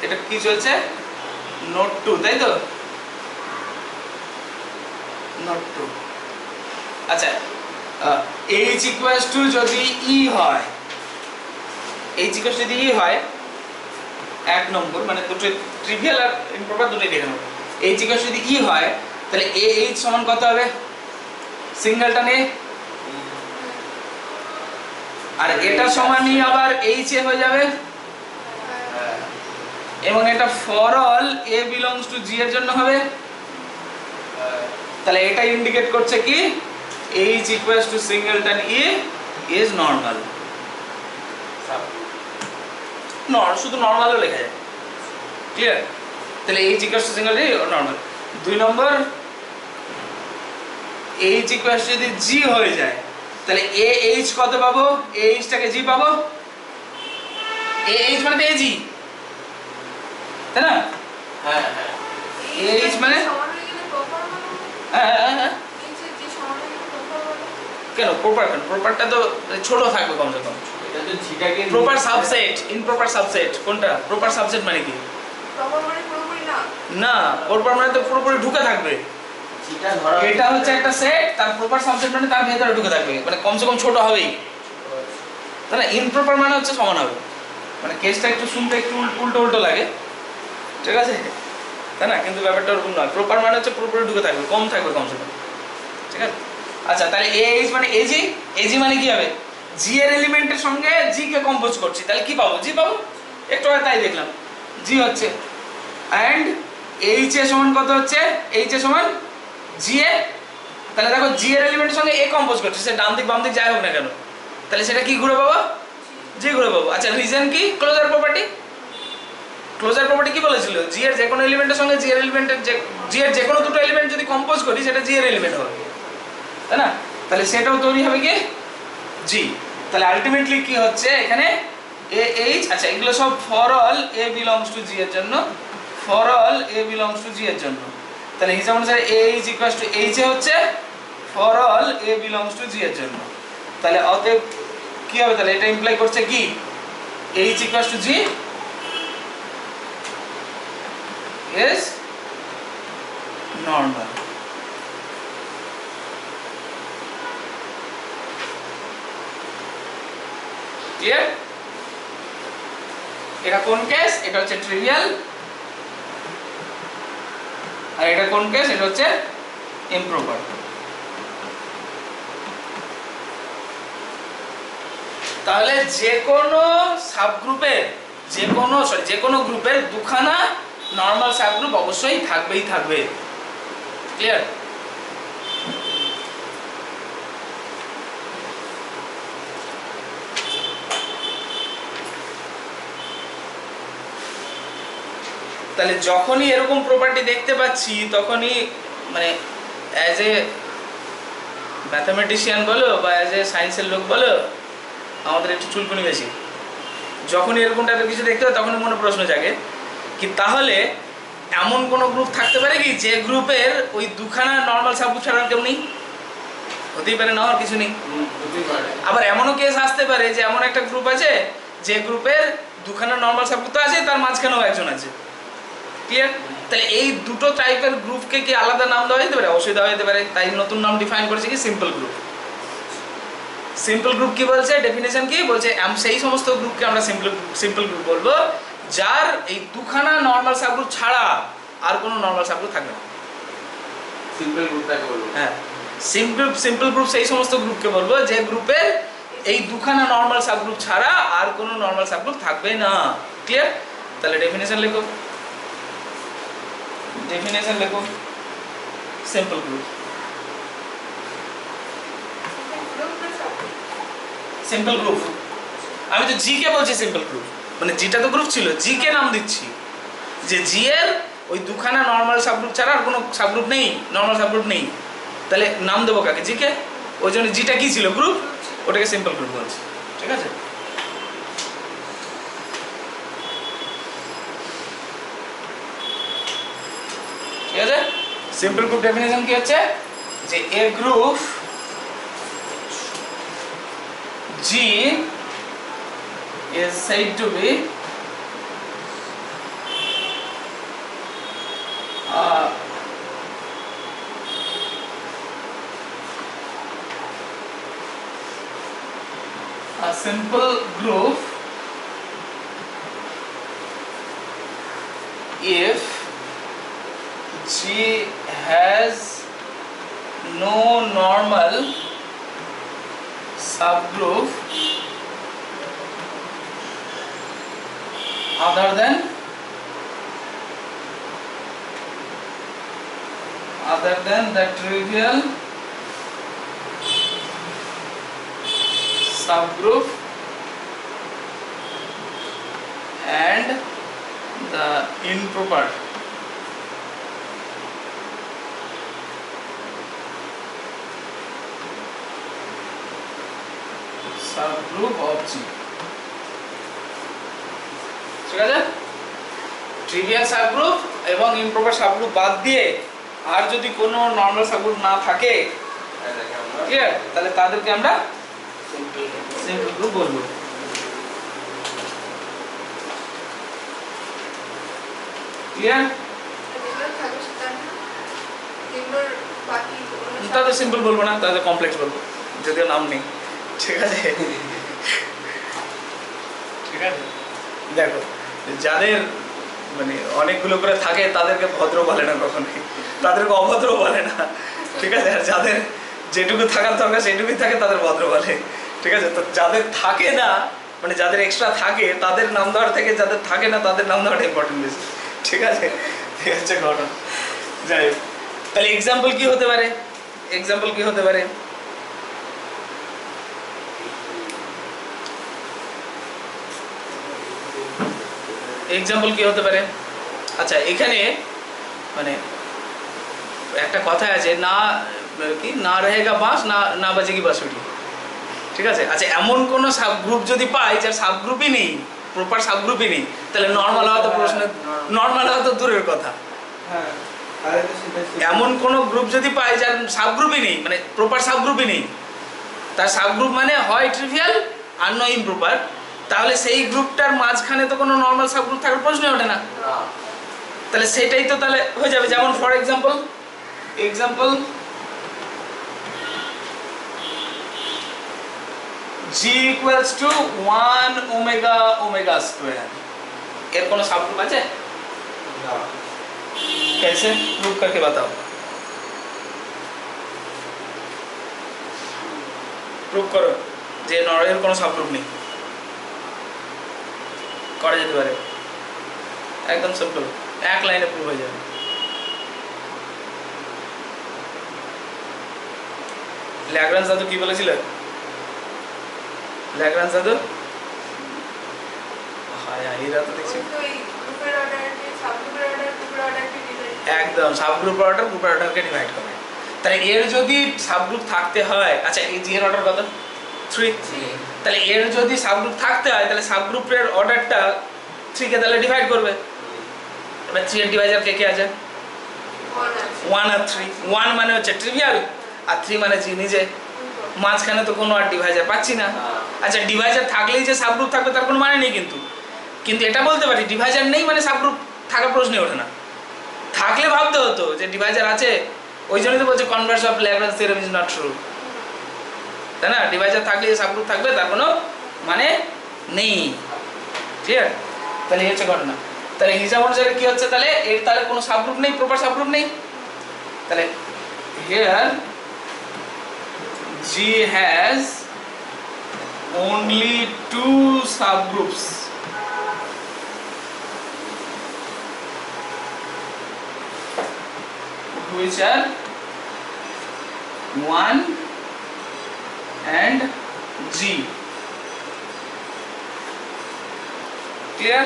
এটা কি চলছে? নোট 2, তাই তো? নোট 2। আচ্ছা, H ইকুয়ালস টু যদি E হয়, এক নম্বর মানে দুটো ট্রিভিয়াল আর ইমপ্রপার দুটোই দেখে নেব। H ইকুয়ালস যদি E হয় তাহলে AH সমান কত হবে? সিঙ্গেলটা নে, আর এটা সমানই আবার H এ হয়ে যাবে, এবং এটা for all A belongs to G এর জন্য হবে। তাহলে এটা ইন্ডিকেট করছে কি H equals to singleton E is normal. শুধু নর্মালও লেখা যায়, ক্লিয়ার? তাহলে H equals to singleton E normal. 2 number, H equals to যদি G হয়ে যায় তাহলে AH কত পাবো? AH টাকে G পাবো, AH মানে AG, তাই না? হ্যাঁ হ্যাঁ AH মানে হ্যাঁ কেন প্রপার, কেন প্রপারটা তো ছোট থাকবে কমসে কম। এটা তো জিটাকে প্রপার সাবসেট, ইমপ্রপার সাবসেট কোনটা? প্রপার সাবসেট মানে কি? না, প্রপার মানে তো পুরোপুরি ঢুকে থাকবে। জিটা ধরা এটা হচ্ছে একটা সেট, তার প্রপার সাবসেট মানে তার ভেতরে ঢুকে থাকবে, মানে কমসে কম ছোট হবেই, তাই না? ইমপ্রপার মানে হচ্ছে সমান হবে, মানে কেসটা একটু শুনতে একটু উল্টো উল্টো লাগে, ঠিক আছে, তাই না? কিন্তু ব্যাপারটা ওরকম নয়। প্রপার মানে হচ্ছে পুরোপুরি ঢুকে থাকবে, কম থাকবে কমসে কম, ঠিক আছে? আচ্ছা, তাহলে AH মানে AG, AG মানে কি হবে? G এর এলিমেন্টের সঙ্গে G কে কম্পোজ করছি, তাহলে কি পাবো? G পাবো, একটু আগে তাই দেখলাম, G হচ্ছে। অ্যান্ড H এর সমান কত হচ্ছে? H এর সমান G এ, তাহলে দেখো G এর এলিমেন্টের সঙ্গে A কম্পোজ করছে, সে ডান দিক বাম দিক যাই হোক না কেন, তাহলে সেটা কি ঘুরে পাবো? G ঘুরে পাবো। আচ্ছা, রিজন কি? Closure property. ক্লোজার প্রপার্টি কি বলেছিল? G এর যে কোনো এলিমেন্টের সঙ্গে G এর এলিমেন্টের G এর যে কোনো দুটো এলিমেন্ট যদি কম্পোজ করি সেটা G এর এলিমেন্ট হবে, তাই না? তাহলে সেটাও তৈরি হবে কি? G। তাহলে আলটিমেটলি কি হচ্ছে এখানে? AH, আচ্ছা এগুলো সব for all A belongs to G এর জন্য, for all A belongs to G এর জন্য। তাহলে হিসাব অনুসারে AH ইকুয়ালস টু H এ হচ্ছে for all A belongs to G এর জন্য। তাহলে অতএব কি হবে? তাহলে এটা ইমপ্লাই করছে কি? H equals to G is normal. Clear? এটা কোন কেস? এটা হচ্ছে ট্রিভিয়াল। আর এটা কোন কেস? এটা হচ্ছে ইমপ্রপার। তাহলে যে কোনো সাবগ্রুপের যে কোনো গ্রুপের দুখানা নরমাল সাবগ্রুপ অবশ্যই থাকবেই থাকবে, ক্লিয়ার? তাহলে যখনই এরকম প্রপার্টি দেখতে পাচ্ছি তখনই মানে অ্যাজ এ ম্যাথামেটিশিয়ান বলো বা অ্যাজ এ সায়েন্সের লোক বলো, আমাদের একটু চুলকুনি বেশি। যখনই এরকম টাইপের কিছু দেখতে হয় তখনই মনে প্রশ্ন জাগে কি তাহলে এমন কোনো গ্রুপ থাকতে পারে কি যে গ্রুপের ওই দুখানা নর্মাল সাবগ্রুপ ছাড়া কেউ নেই? হতেই পারে, না হওয়ার কিছু নেই। আবার এমনও কেস আসতে পারে যে এমন একটা গ্রুপ আছে যে গ্রুপের দুখানা নর্মাল সাবগ্রুপ তো আছে, তার মাঝখানেও একজন আছে, ক্লিয়ার? তাহলে এই দুটো টাইপের গ্রুপকে কি আলাদা নাম দেওয়া যেতে পারে? অবশ্যই দেওয়া যেতে পারে। তাই নতুন নাম ডিফাইন করেছে কি সিম্পল গ্রুপ। সিম্পল গ্রুপ কি বলছে? ডেফিনেশন কি বলছে? সেই সমস্ত গ্রুপকে আমরা সিম্পল গ্রুপ বলবো যার এই দুখানা নর্মাল সাবগ্রুপ ছাড়া আর কোনো নর্মাল সাবগ্রুপ থাকবে না। সিম্পল গ্রুপটাকে বলবো। হ্যাঁ, সিম্পল গ্রুপ সেই সমস্ত গ্রুপকে বলবো যে গ্রুপের এই দুখানা নর্মাল সাবগ্রুপ ছাড়া আর কোনো নর্মাল সাবগ্রুপ থাকবে না, ক্লিয়ার? তাহলে ডেফিনেশন লেখো, ডেফিনেশন লেখো সিম্পল গ্রুপ। সিম্পল গ্রুপ, আমি তো জি কে বলছি সিম্পল গ্রুপ, মানে জিটা তো গ্রুপ ছিল, জি কে নাম দিচ্ছি যে জি এর ওই দুখানা নর্মাল সাবগ্রুপ ছাড়া আর কোনো সাবগ্রুপ নেই, নর্মাল সাবগ্রুপ নেই, তাহলে নাম দেবো কাকে? জি কে। ওই জন্য জিটা কি ছিল? গ্রুপ, ওটাকে সিম্পল গ্রুপ বলছি, ঠিক আছে? ঠিক আছে, সিম্পল গ্রুপ ডেফিনেশন কি হচ্ছে যে এ group G is said to be a simple group if G has no normal subgroup other than the trivial subgroup and the improper subgroup of G. ঠিক আছে, ট্রিভিয়াল সাবগ্রুপ এবং ইমপ্রপার সাবগ্রুপ বাদ দিয়ে আর যদি কোনো নর্মাল সাবগ্রুপ না থাকে, ক্লিয়ার, তাহলে তাদেরকে আমরা সিম্পল গ্রুপ বলবো। ক্লিয়ার, তাদের সিম্পল বলবো না, তাদের কমপ্লেক্স বলবো, যদিও নাম নেই। ঠিক আছে, ঠিক আছে, দেখো যাদের মানে অনেকগুলো করে থাকে তাদেরকে ভদ্র বলে না কখনোই, তাদেরকে অভদ্র বলে না। ঠিক আছে, আর যাদের যেটুকু থাকার দরকার সেটুকুই থাকে তাদের ভদ্র বলে। ঠিক আছে, তো যাদের থাকে না মানে যাদের এক্সট্রা থাকে তাদের নাম দেওয়ার থেকে যাদের থাকে না তাদের নাম দেওয়াটা ইম্পর্টেন্ট বেশি। ঠিক আছে, ঠিক আছে, ঘটনা। যাই হোক, তাহলে এক্সাম্পল কি হতে পারে? এক্সাম্পল কি হতে পারে? এক্সাম্পল কি হতে পারে? আচ্ছা, এখানে মানে একটা কথা আছে, না কি না রহেগা বাঁশ না না বাজেগি বাঁশুরি। ঠিক আছে, আচ্ছা এমন কোনো সাবগ্রুপ যদি পাই যার সাবগ্রুপই নেই, প্রপার সাবগ্রুপই নেই, তাহলে নর্মাল হওয়া তো প্রশ্ন, নর্মাল হওয়া তো দূরের কথা। এমন কোনো গ্রুপ যদি পাই যার সাবগ্রুপই নেই, মানে প্রপার সাবগ্রুপই নেই, তার সাবগ্রুপ মানে হয় ট্রিভিয়াল আর নয় ইমপ্রপার, তাহলে সেই গ্রুপটার মাঝখানে তো কোনো নর্মাল সাবগ্রুপ থাকার প্রশ্নই ওঠে না। তাহলে সেটাই তো তাহলে হয়ে যাবে। যেমন for example G equals to 1 omega omega square, এর কোনো সাবগ্রুপ আছে? না। कैसे प्रूव करके बताओ, প্রুভ করো যে এর কোনো সাবগ্রুপ নেই। করা যেতে পারে, একদম সিম্পল, এক লাইনে প্রুভ হয়ে যাবে। ল্যাগ্রাঞ্জ দাদু কি বলেছিল? ল্যাগ্রাঞ্জ দাদু, হ্যাঁ এরা তো দেখছি একদম সাবগ্রুপ অর্ডার গ্রুপের অর্ডারকে ডিভাইড করে। তাহলে এর যদি সাবগ্রুপ থাকতে হয়, আচ্ছা এই জি এর অর্ডার কত? 3। তাহলে এর যদি সাবগ্রুপ থাকতে হয় তাহলে সাবগ্রুপের অর্ডারটা 3 কে তাহলে ডিভাইড করবে। এবার 3 এর ডিভাইজার কে কে আছে? 1 আর 3। 1 মানে হচ্ছে ট্রিভিয়াল আর 3 মানে জি নিজে, মাঝখানে তো কোনো আর ডিভাইজার পাচ্ছি না। আচ্ছা ডিভাইজার থাকলেই যে সাবগ্রুপ থাকবে তার কোনো মানে নেই, কিন্তু এটা বলতে পারি ডিভাইজার নেই মানে সাবগ্রুপ থাকার প্রশ্নই ওঠে না। থাকলে ভাবতে হতো যে ডিভাইজার আছে, ওই জন্যই তো বলছে Converse of Lagrange theorem is not true, তাই না? ডিভাইজার থাকলে যে সাবগ্রুপ থাকবে তার কোনো মানে নেই। ঠিক আছে, তাহলে এই হচ্ছে ঘটনা। তাহলে হিসাব অনুসারে কি হচ্ছে, তাহলে এর তাহলে কোনো সাবগ্রুপ নেই, প্রপার সাবগ্রুপ নেই। তাহলে here G has only 2 subgroups, which are 1 and G. Clear?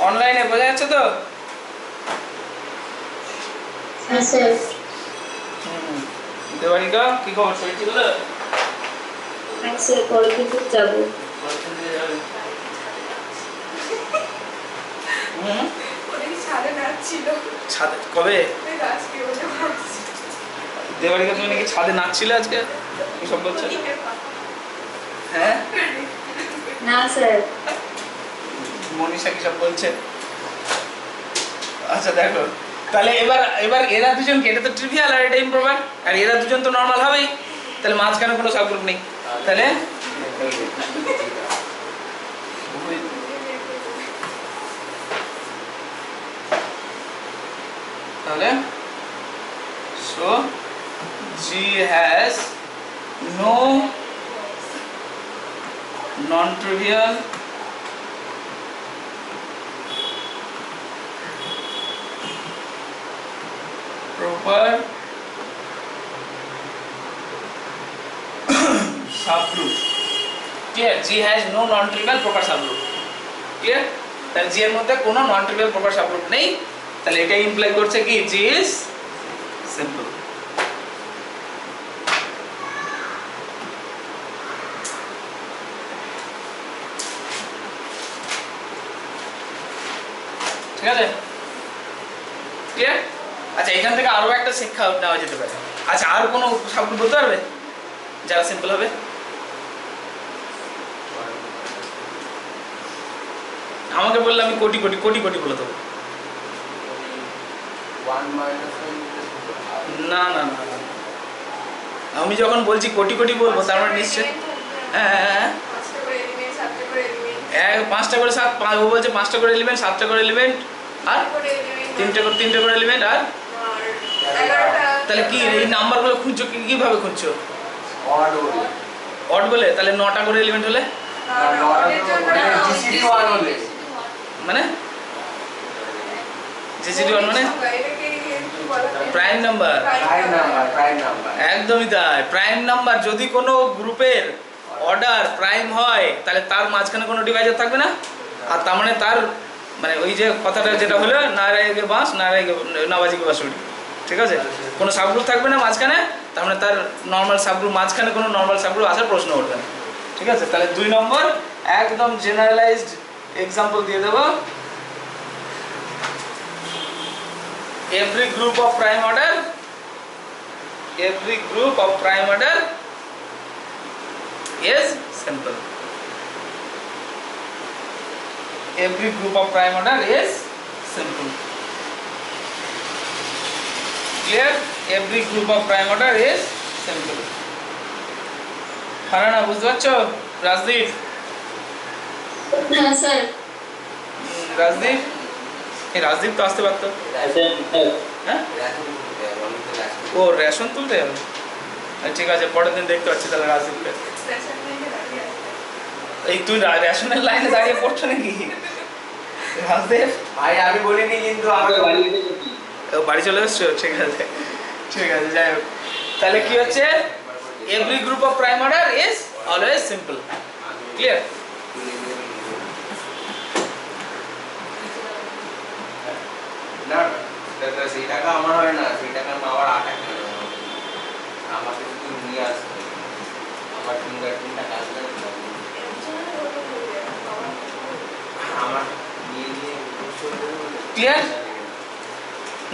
অনলাইনে বোঝা যাচ্ছে তো? হ্যাঁ স্যার। দেওয়ানিকা কি খবর, শরীর ঠিক হলো? হ্যাঁ স্যার, পরের দিন যাবো। ছাদে কবে? দেওয়ানিকা তুমি নাকি ছাদে নাচছিলে আজকে, কি সব বলছো? হ্যাঁ না স্যার। মনীষা কি সব বলছে? আচ্ছা দেখো, তাহলে এবার এরা দুজন কি, এটা তো ট্রিভিয়াল আর এটা ইমপ্রপার, আর এরা দুজন তো নরমাল হবেই, তাহলে মাঝখানে কোনো সাবগ্রুপ নেই। তাহলে তাহলে so G has no non-trivial proper subgroup. Clear? G has no non trivial proper subgroup. Clear? তাহলে জি এর মধ্যে কোনো নন ট্রিভিয়াল প্রপার সাবগ্রুপ নেই, তাহলে এটা ইমপ্লাই করছে কি জি ইজ সিম্পল। ঠিক আছে? ক্লিয়ার? আচ্ছা, এখান থেকে আরো একটা শিক্ষা নেওয়া যেতে পারে। আচ্ছা, আর কোনো সাবগ্রুপ বলতে পারবে যারা সিম্পল হবে? আমাকে বললে আমি কোটি কোটি কোটি কোটি বলে দেবো। 1 minus 1 না না না না। আমি যখন বলছি কোটি কোটি বলবো তার মানে নিশ্চয় হ্যাঁ হ্যাঁ হ্যাঁ 5টা করে 7, ও বলছে 5টা করে এলিমেন্ট, 7টা করে এলিমেন্ট আর 3টে করে এলিমেন্ট আর তাহলে কি এই নাম্বারগুলো খুঁজছো কিভাবে খুঁজছো? odd হলে অড বলে? তাহলে 9টা করে এলিমেন্ট হলে GCD 1 হলে মানে জিসিডি 1 মানে প্রাইম নাম্বার। prime number একদমই তাই, প্রাইম নাম্বার। যদি কোনো গ্রুপের অর্ডার প্রাইম হয় তাহলে তার মাঝখানে কোনো ডিভাইজার থাকবে না, আর তার মানে তার মানে ওই যে কথাটা যেটা হলো নারায়ণকে বাঁশ নারায়ণকে নবাজিকে বাঁশুড়ি, ঠিক আছে? কোনো সাবগ্রুপ থাকবে না মাঝখানে, তার মানে তার নর্মাল সাবগ্রুপ মাঝখানে কোনো নর্মাল সাবগ্রুপ আসার প্রশ্ন উঠবে না, ঠিক আছে? তাহলে 2 নম্বর একদম জেনারেলাইজড এক্সাম্পল দিয়ে দেবো। Every group of prime order is simple. Every group of prime order is simple. Clear? Every group of prime order is simple. হারানা বুঝতে পারছো? রাজদীপ, হ্যাঁ স্যার। রাজদীপ, এই রাজদীপ তো আসতে পারতো। হ্যাঁ, ও রেশন তুলতে যাবে। ঠিক আছে, পরের দিন দেখতে পাচ্ছি তাহলে রাজদীপকে। এই তুই রেশনের লাইনে দাঁড়িয়ে পড়ছো নাকি রাজদীপ? ভাই আমি বলিনি কিন্তু আমাকে বাড়ি চলে এসছো? ঠিক আছে ঠিক আছে, যাই হোক। তাহলে কি হচ্ছে? Every group of prime order is always simple. Clear? না দাদা সেই টাকা আমার হয় না, সেই টাকা আমার 8 টাকা আমাকে শুধু নিয়ে আসতে হবে। আমার ফিঙ্গারপ্রিন্টটা কাজ করে আমার নিয়ে ক্লিয়ার?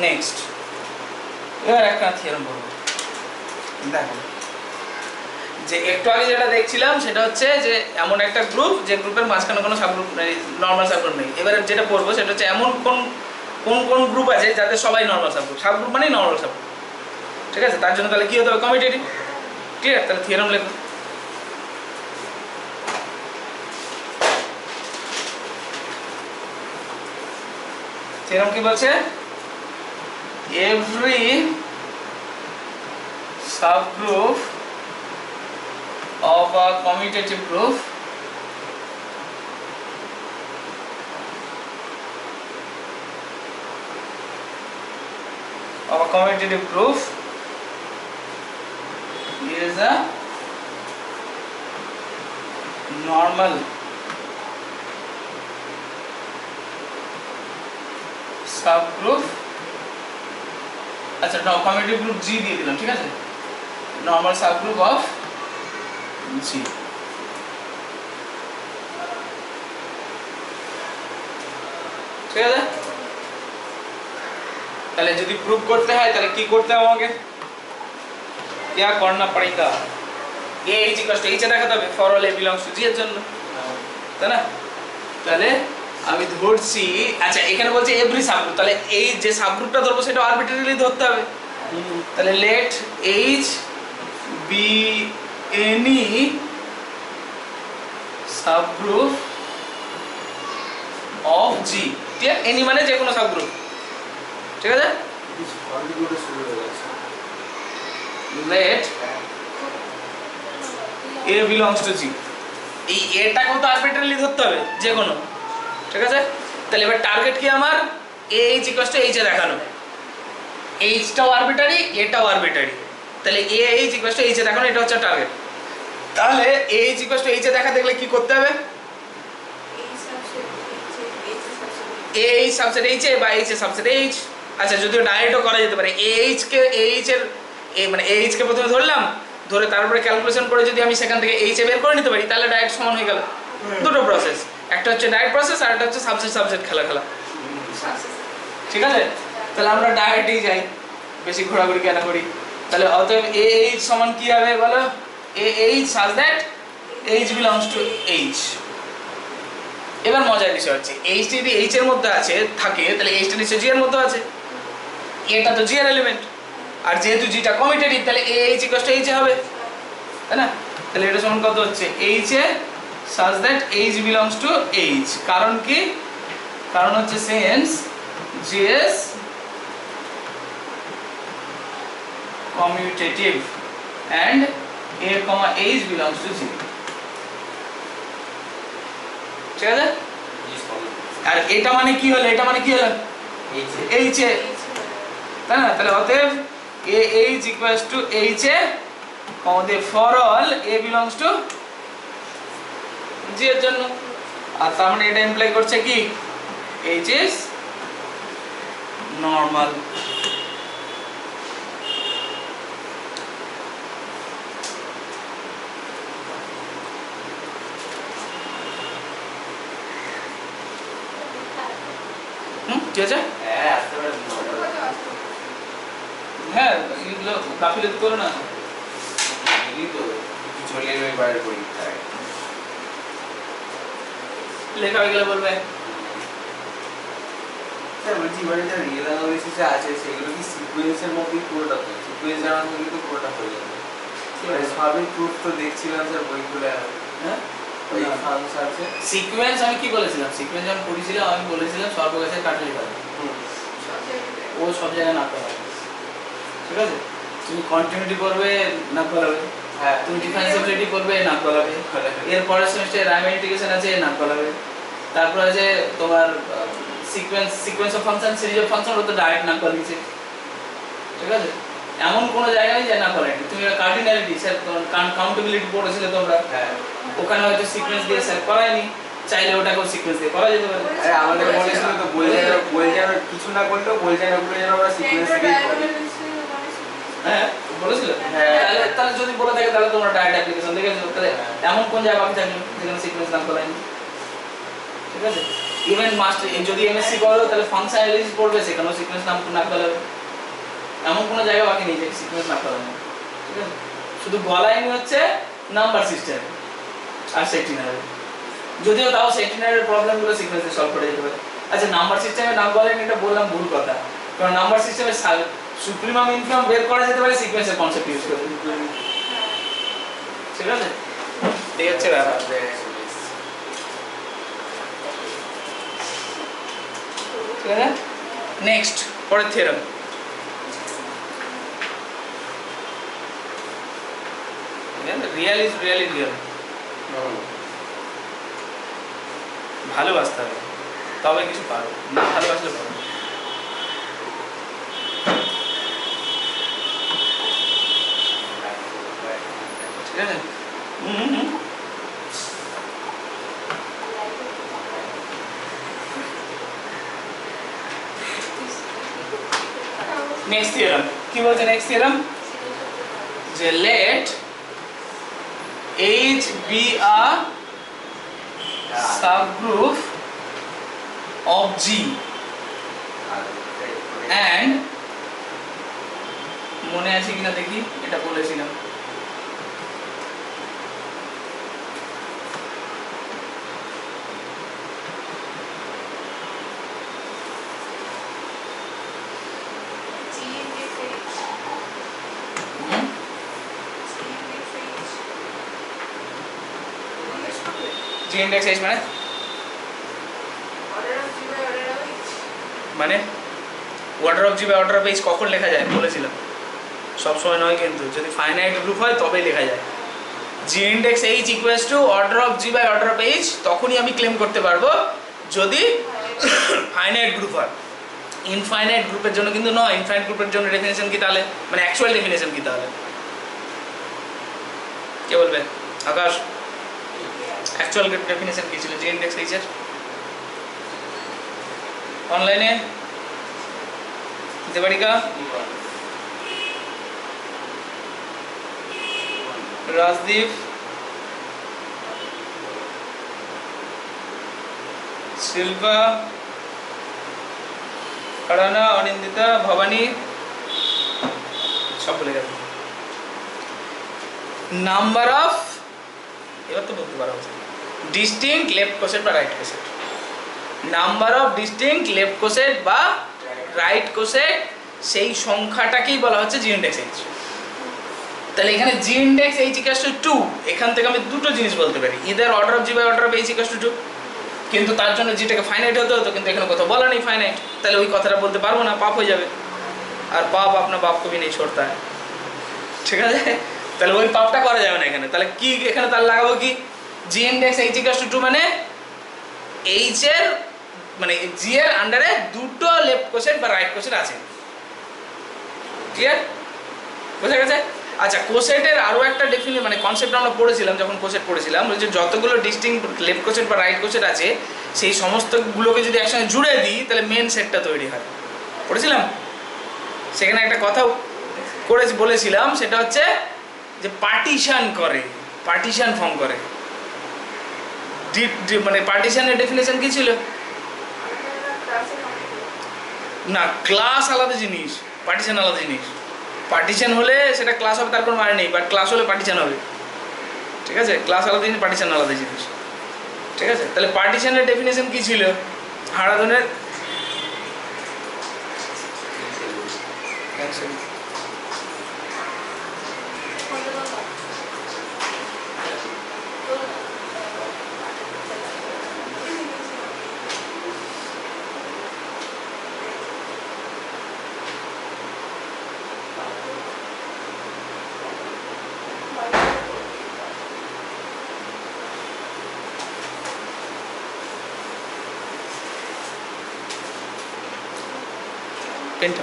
নেক্সট, এবার একটা থিওরেম বলবো। দেখো, যে একটু আগে যেটা দেখছিলাম সেটা হচ্ছে যে এমন একটা গ্রুপ যে গ্রুপের মাঝখানে কোনো সাবগ্রুপ নেই, নর্মাল সাবগ্রুপ নেই। এবারে যেটা পড়বো সেটা হচ্ছে এমন কোন কোন কোন গ্রুপ আছে যাদের সবাই নর্মাল সাবগ্রুপ। সাবগ্রুপ মানেই নর্মাল সাবগ্রুপ, ঠিক আছে? তার জন্য তাহলে কি হতে হবে? কমিউটেটিভ। ক্লিয়ার? তাহলে থিওরেম লেখো। থিওরেম কি বলছে? Every subgroup of a commutative group is a normal subgroup। আচ্ছা, কমিউটেটিভ গ্রুপ জি দিয়ে দিলাম, ঠিক আছে? নর্মাল সাবগ্রুপ অফ জি। ঠিক আছে? তাহলে যদি প্রুভ করতে হয় তাহলে কি করতে হবে আমাকে? क्या करना पड़ेगा? a h equal to h দেখাতে হবে for all a belongs to g এর জন্য, তাই না? তাহলে আমি ধরছি, আচ্ছা এখানে বলছে এভরি সাবগ্রুপ, তাহলে এই যে সাবগ্রুপটা ধরবো সেটা আরবিট্রারিলি ধরতে হবে। তাহলে late h be any subgroup of G। ঠিক আছে? any মানে যে কোনো সাবগ্রুপ, ঠিক আছে? let a belongs to G। এই এটাকেও তো আরবিট্রারিলি ধরতে হবে যে কোনো, ঠিক আছে? তাহলে এবার টার্গেট কি আমার? h = h এ দেখানো। h টাও আরবিট্রারি, এটাও আরবিট্রারি, তাহলে h = h এ দেখানো, এটা হচ্ছে টার্গেট। তাহলে H equal to H A দেখা দেখলে কি করতে হবে? এইচ সাবসেট এইচ এ বা এইচ এ সাবসেট এইচ। আচ্ছা, যদিও ডাইরেক্টও করা যেতে পারে, এইচ কে এইচ এর মানে এইচ কে প্রথমে ধরলাম, ধরে তারপরে ক্যালকুলেশন করে যদি আমি সেখান থেকে এইচ এ বের করে নিতে পারি তাহলে ডাইরেক্ট সমান হয়ে গেল। দুটো প্রসেস, একটা হচ্ছে ডাইরেক্ট প্রসেস আর একটা হচ্ছে সাবসেট সাবসেট খেলা খেলা। ঠিক আছে, তাহলে আমরা ডাইরেক্টই যাই, বেশি ঘোরাঘুরি কেন করি। তাহলে অতএব এ এইচ সমান কি হবে বলো? A H such that H belongs to H. এবার মজার বিষয় হচ্ছে এইচ যদি এইচ এর মধ্যে আছে থাকে তাহলে এইচটা নিশ্চয়ই জি এর মধ্যে আছে, এটা তো জি এর এলিমেন্ট, আর যেহেতু জিটা কমিটেটিভ তাহলে A H equal to H A হবে, তাই না? তাহলে এটা সমান কত হচ্ছে? H A such that H belongs to H. কারণ কি? কারণ হচ্ছে sense GS commutative and a comma h belongs to 0। ঠিক আছে? আর এটা মানে কি হলো? এটা মানে কি হলো? h এ, তাই না? তাহলে অতএব a h equals to h এ আমাদের for all a belongs to g এর জন্য। আর তার মানে এটা ইমপ্লাই করছে কি h is normal। কি আছে? হ্যাঁ, এগুলো গাফিলতি করো না। লেখা হয়ে গেলে বলবে। বলছি এবারে যা রিয়েল অ্যানালিসিসে আছে সেগুলো কি সিকোয়েন্সের মধ্যেই পুরোটা তো সিকোয়েন্স জানা থাকলে তো পুরোটা হয়ে যাবে। স্বাভাবিক প্রুফ তো দেখছিলাম স্যার বইগুলো। হ্যাঁ, ওই ফাংশন আছে সিকোয়েন্স। আমি কি বলেছিলাম? সিকোয়েন্স যখন পড়েছিলাম আমি বলেছিলাম সর্বগাছের কাটলে পাবে, ও সব জায়গায় না করা। ঠিক আছে, তুমি কন্টিনিউটি করবে না করাবে, হ্যাঁ তুমি ডিফারেন্সিবিলিটি করবে না করাবে, এর পরের সেমিস্টারে রাইমান ইন্টিগ্রেশন আছে না করাবে, তারপর আছে তোমার sequence of function, series of function, ওটা ডাইরেক্ট না করা দিয়েছে। ঠিক আছে, এমন কোনো জায়গায় যে না করায়নি। তুমি কার্ডিনালিটি স্যার কাউন্টেবিলিটি পড়েছিলে তোমরা, হ্যাঁ ওখানে হয়তো সিকোয়েন্স দিয়ে স্যার করায়নি, চাইলে ওটাকেও সিকোয়েন্স দিয়ে করা যেতে পারে। আরে আমাদের বলেছিল তো বই যেন কিছু না করলেও বই যেন ওগুলো যেন আমরা সিকোয়েন্স থেকেই করি। হ্যাঁ বলেছিল। হ্যাঁ। তাহলে যদি বলে থাকে তাহলে তোমরা ডাইরেক্ট অ্যাপ্লিকেশন দেখেছো, তাহলে এমন কোন জায়গা বাকি থাকলো যেখানে সিকোয়েন্স নাম করায়নি? ঠিক আছে, ইভেন মাস্টার যদি এমএসসি করো তাহলে ফাংশন অ্যানালিসিস পড়বে, সেখানেও সিকোয়েন্স নাম না করাবে। এমন কোনো জায়গা বাকি নেই যে সিকোয়েন্স না করানো। ঠিক আছে, শুধু বলাইনি হচ্ছে নাম্বার সিস্টেম আর সেক্টিনারি, যদিও তাও সেক্টিনারির প্রবলেমগুলো সিকোয়েন্সে সলভ করে যেতে পারে। আচ্ছা, নাম্বার সিস্টেমে নাম বলেন এটা বললাম ভুল কথা, কারণ নাম্বার সিস্টেমে সুপ্রিমাম ইনফিমাম বের করা যেতে পারে সিকোয়েন্সের কনসেপ্ট ইউজ করে। ঠিক আছে, এই হচ্ছে ব্যাপার। ঠিক আছে, নেক্সট পরের theorem. Real is really real. ভালোবাসতে হবে তবে কিছু পারো, না ভালোবাসলে পারো। ঠিক আছে, নেক্সট থিওরেম কি বলছে? নেক্সট থিওরেম যে let H be a subgroup of G and মনে আছে কিনা দেখি, এটা বলেছিলাম। G index H মানে order of G by order of H কখন লেখা যায় বলেছিলাম, সব সময় নয় কিন্তু, যদি ফাইনাইট গ্রুপ হয় তবেই লেখা যায়। G index H equals to order of G by order of H তখনই আমি ক্লেম করতে পারবো যদি ফাইনাইট গ্রুপ হয়। ইনফাইনাইট গ্রুপের জন্য কিন্তু নয়। ইনফাইনাইট গ্রুপের জন্য ডেফিনেশন কি তাহলে, মানে অ্যাকচুয়াল ডেফিনেশন কি তাহলে কে বলবে? আকাশ অ্যাকচুয়াল ডেফিনেশন কি ছিল জি ইন্ডেক্স এইচ এর? অনলাইনে দেবারিকা, রাজদীপ, শিল্পা, কারানা, অনিন্দিতা, ভবানী, সব বলে গেল। নাম্বার অফ, এবার তো বলতে পারা উচিত, ডিস্টিংক্ট লেফট কোসেট বা right coset. Number of distinct left coset বা রাইট কোসেট, সেই সংখ্যাটাকেই বলা হচ্ছে জি ইন্ডেক্স এইচ। তাহলে এখানে G index H equals to 2, এখান থেকে আমি দুটো জিনিস বলতে পারি, either order of G by order of H equals to 2, কিন্তু তার জন্য জিটাকে ফাইনাইট হতে হতো, কিন্তু এখানে কোথাও বলা নেই ফাইনাইট, তাহলে ওই কথাটা বলতে পারবো না, পাপ হয়ে যাবে। আর পাপ আপনার বাপ কবি নেই ছোড়তা হয়, ঠিক আছে? তাহলে ওই পাপটা করা যাবে না এখানে। তাহলে কি এখানে তার লাগাবো কি, জি ইন্ডেক্স এইচ ইকুয়ালস টু 2 মানে এইচ এর মানে জি এর আন্ডারে দুটো লেফট কোসেট বা রাইট কোসেট আছে। ক্লিয়ার? বোঝা গেছে? আচ্ছা, কোসেটের আরো একটা মানে কনসেপ্ট আমরা পড়েছিলাম যখন কোসেট পড়েছিলাম, যে যতগুলো ডিস্টিংক্ট লেফট কোসেট বা রাইট কোসেট আছে সেই সমস্তগুলোকে যদি একসঙ্গে জুড়ে দিই তাহলে মেন সেটটা তৈরি হয়। পড়েছিলাম, সেখানে একটা কথা বলেছিলাম, সেটা হচ্ছে যে পার্টিশন করে, পার্টিশন ফর্ম করে। মানে পার্টিশনের ডেফিনেশন কি ছিল? না, ক্লাস আলাদা জিনিস, পার্টিশন আলাদা জিনিস। পার্টিশন হলে সেটা ক্লাস হবে তার কোনো মানে নেই, বাট ক্লাস হলে পার্টিশন হবে, ঠিক আছে? ক্লাস আলাদা জিনিস, পার্টিশন আলাদা জিনিস, ঠিক আছে? তাহলে পার্টিশনের ডেফিনেশন কি ছিল? হারাধনের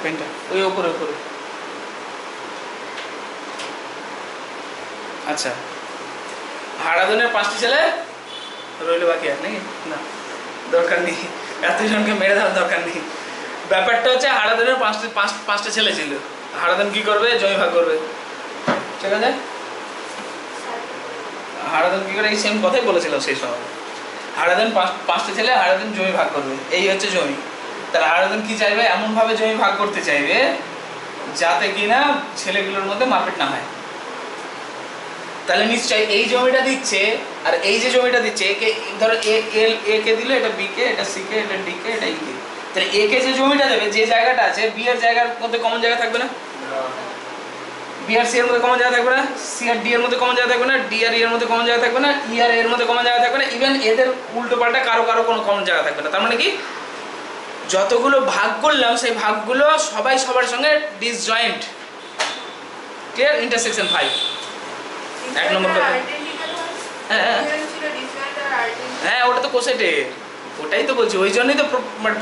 পেনটা ওই ওপরে। আচ্ছা, হারাধনের 5টি ছেলে রইল, বাকি আর নাকি? না, দরকার নেই, এতজনকে মেরে দেওয়ার দরকার নেই। ব্যাপারটা হচ্ছে হারাধনের পাঁচটা ছেলে ছিল, হারাধন কি করবে? জমি ভাগ করবে, ঠিক আছে? হারাধন কি করে? এই সেম কথাই বলেছিলাম সেই সময়। হারাধন 5টা ছেলে, হারাধন জমি ভাগ করবে, এই হচ্ছে জমি। তাহলে হারাধন কি চাইবে? এমনভাবে জমি ভাগ করতে চাইবে যাতে কিনা ছেলেগুলোর মধ্যে মারপিট না হয়। তাহলে নিশ্চয়ই এই জমিটা দিচ্ছে আর এই যে জমিটা দিচ্ছে, একে ধরো এ কে দিল, এটা বি কে, এটা সি কে, এটা ডি কে, এটা ই কে। তাহলে এ কে যে জমিটা দেবে, যে জায়গাটা আছে, বি এর জায়গার মধ্যে কমন জায়গা থাকবে না? বি আর সি এর মধ্যে কমন জায়গা থাকবে না? সি আর ডি এর মধ্যে কমন জায়গা থাকবে না? ডি আর ই এর মধ্যে কমন জায়গা থাকবে না? ই আর এর মধ্যে কমন জায়গা থাকবে না? ইভেন এদের উল্টো পাল্টা কারো কোনো কমন জায়গা থাকবে না। তার মানে কি, যতগুলো ভাগ করলাম সেই ভাগগুলো সবাই সবার সঙ্গে ডিসজয়েন্ট। ক্লিয়ার? ইন্টারসেকশন 5 এক নম্বর কথা। হ্যাঁ, ওটা তো কোসেটের, ওটাই তো বলছি, ওই জন্যই তো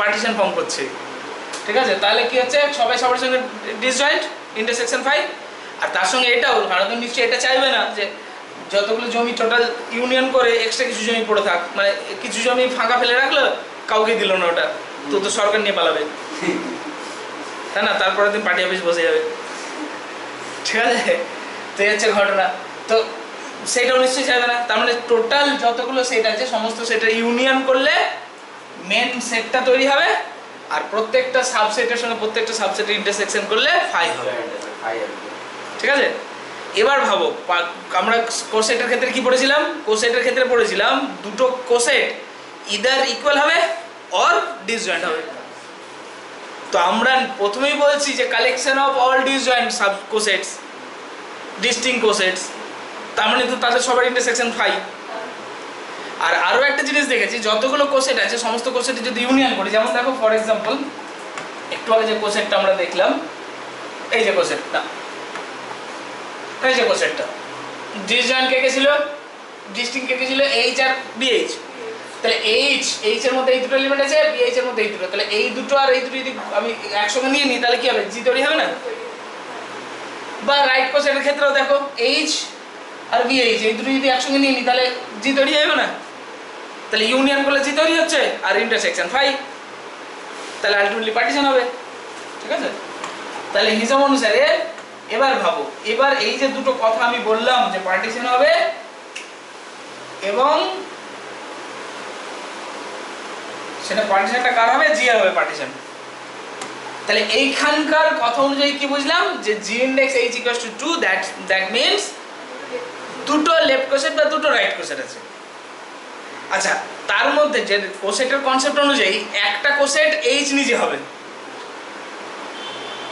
পার্টিশন ফর্ম করছে, ঠিক আছে? তাহলে কি হচ্ছে, সবাই সবার সঙ্গে ডিসজয়েন্ট, ইন্টারসেকশন 5। আর তার সঙ্গে এটাও হারাধন নিশ্চয়ই এটা চাইবে না যে যতগুলো জমি টোটাল ইউনিয়ন করে এক্সট্রা কিছু জমি পড়ে থাক, মানে কিছু জমি ফাঁকা ফেলে রাখলো, কাউকে দিল না, ওটা তো সরকার নিয়ে পালাবে, তাই না? তারপরের দিন পার্টি অফিস বসে যাবে, ঠিক আছে? তো এই হচ্ছে ঘটনা। তো সেটাও নিশ্চয়ই চাইবে না। তার মানে টোটাল যতগুলো সেট আছে সমস্ত সেটের ইউনিয়ন করলে মেন সেটটা তৈরি হবে, আর প্রত্যেকটা সাবসেটের সঙ্গে প্রত্যেকটা সাবসেটের ইন্টারসেকশন করলে 5 হবে, ঠিক আছে? এবার ভাবো, আমরা কোসেটের ক্ষেত্রে কি পড়েছিলাম? কোসেটের ক্ষেত্রে পড়েছিলাম দুটো কোসেট ইদার ইকুয়াল হবে অর ডিসজয়েন্ট হবে। তো আমরা প্রথমেই বলছি যে collection of all disjoint sub cosets, distinct cosets, তার মানে তো তাদের সবার ইন্টারসেকশন 5। আর আরও একটা জিনিস দেখেছি, যতগুলো কোসেট আছে সমস্ত কোসেটে যদি ইউনিয়ন করি, যেমন দেখো ফর এক্সাম্পল একটু আগে যে কোসেটটা আমরা দেখলাম, এই যে কোসেটটা, এই যে কোসেটটা, ডিসজয়েন্ট কে ছিল, ডিস্টিংক্ট কে ছিল, এইচ আর বিএইচ। তাহলে এইচ এর মধ্যে এই দুটো এলিমেন্ট আছে, বিএইচ এর মধ্যে এই দুটো, তাহলে এই দুটো আর এই দুটো যদি আমি একসঙ্গে নিয়ে নিই তাহলে কি হবে? জি তৈরি হবে না? বা রাইট কোসেটের ক্ষেত্রেও দেখো, এইচ আর বিএইচ, এই দুটো যদি একসঙ্গে নিয়ে নিই তাহলে জি তৈরি হবে না? তাহলে ইউনিয়ন করলে জি তৈরি হচ্ছে, আর ইন্টারসেকশন ফাই, তাহলে আলটিমেটলি পার্টিশন হবে। ঠিক আছে, তাহলে হিসাব অনুসারে এবার ভাবো, এবার এই যে দুটো কথা আমি বললাম যে পার্টিশন হবে এবং সেটা পার্টিশনটা কার হবে? জি হবে পার্টিশন। তাহলে এইখানকার কথা অনুযায়ী কি বুঝলাম যে G index H equals to 2, that means দুটো লেফট কোসেট বা দুটো রাইট কোসেট আছে। আচ্ছা, তার মধ্যে যে কোসেটের কনসেপ্ট অনুযায়ী একটা কোসেট এইচ নিজে হবে,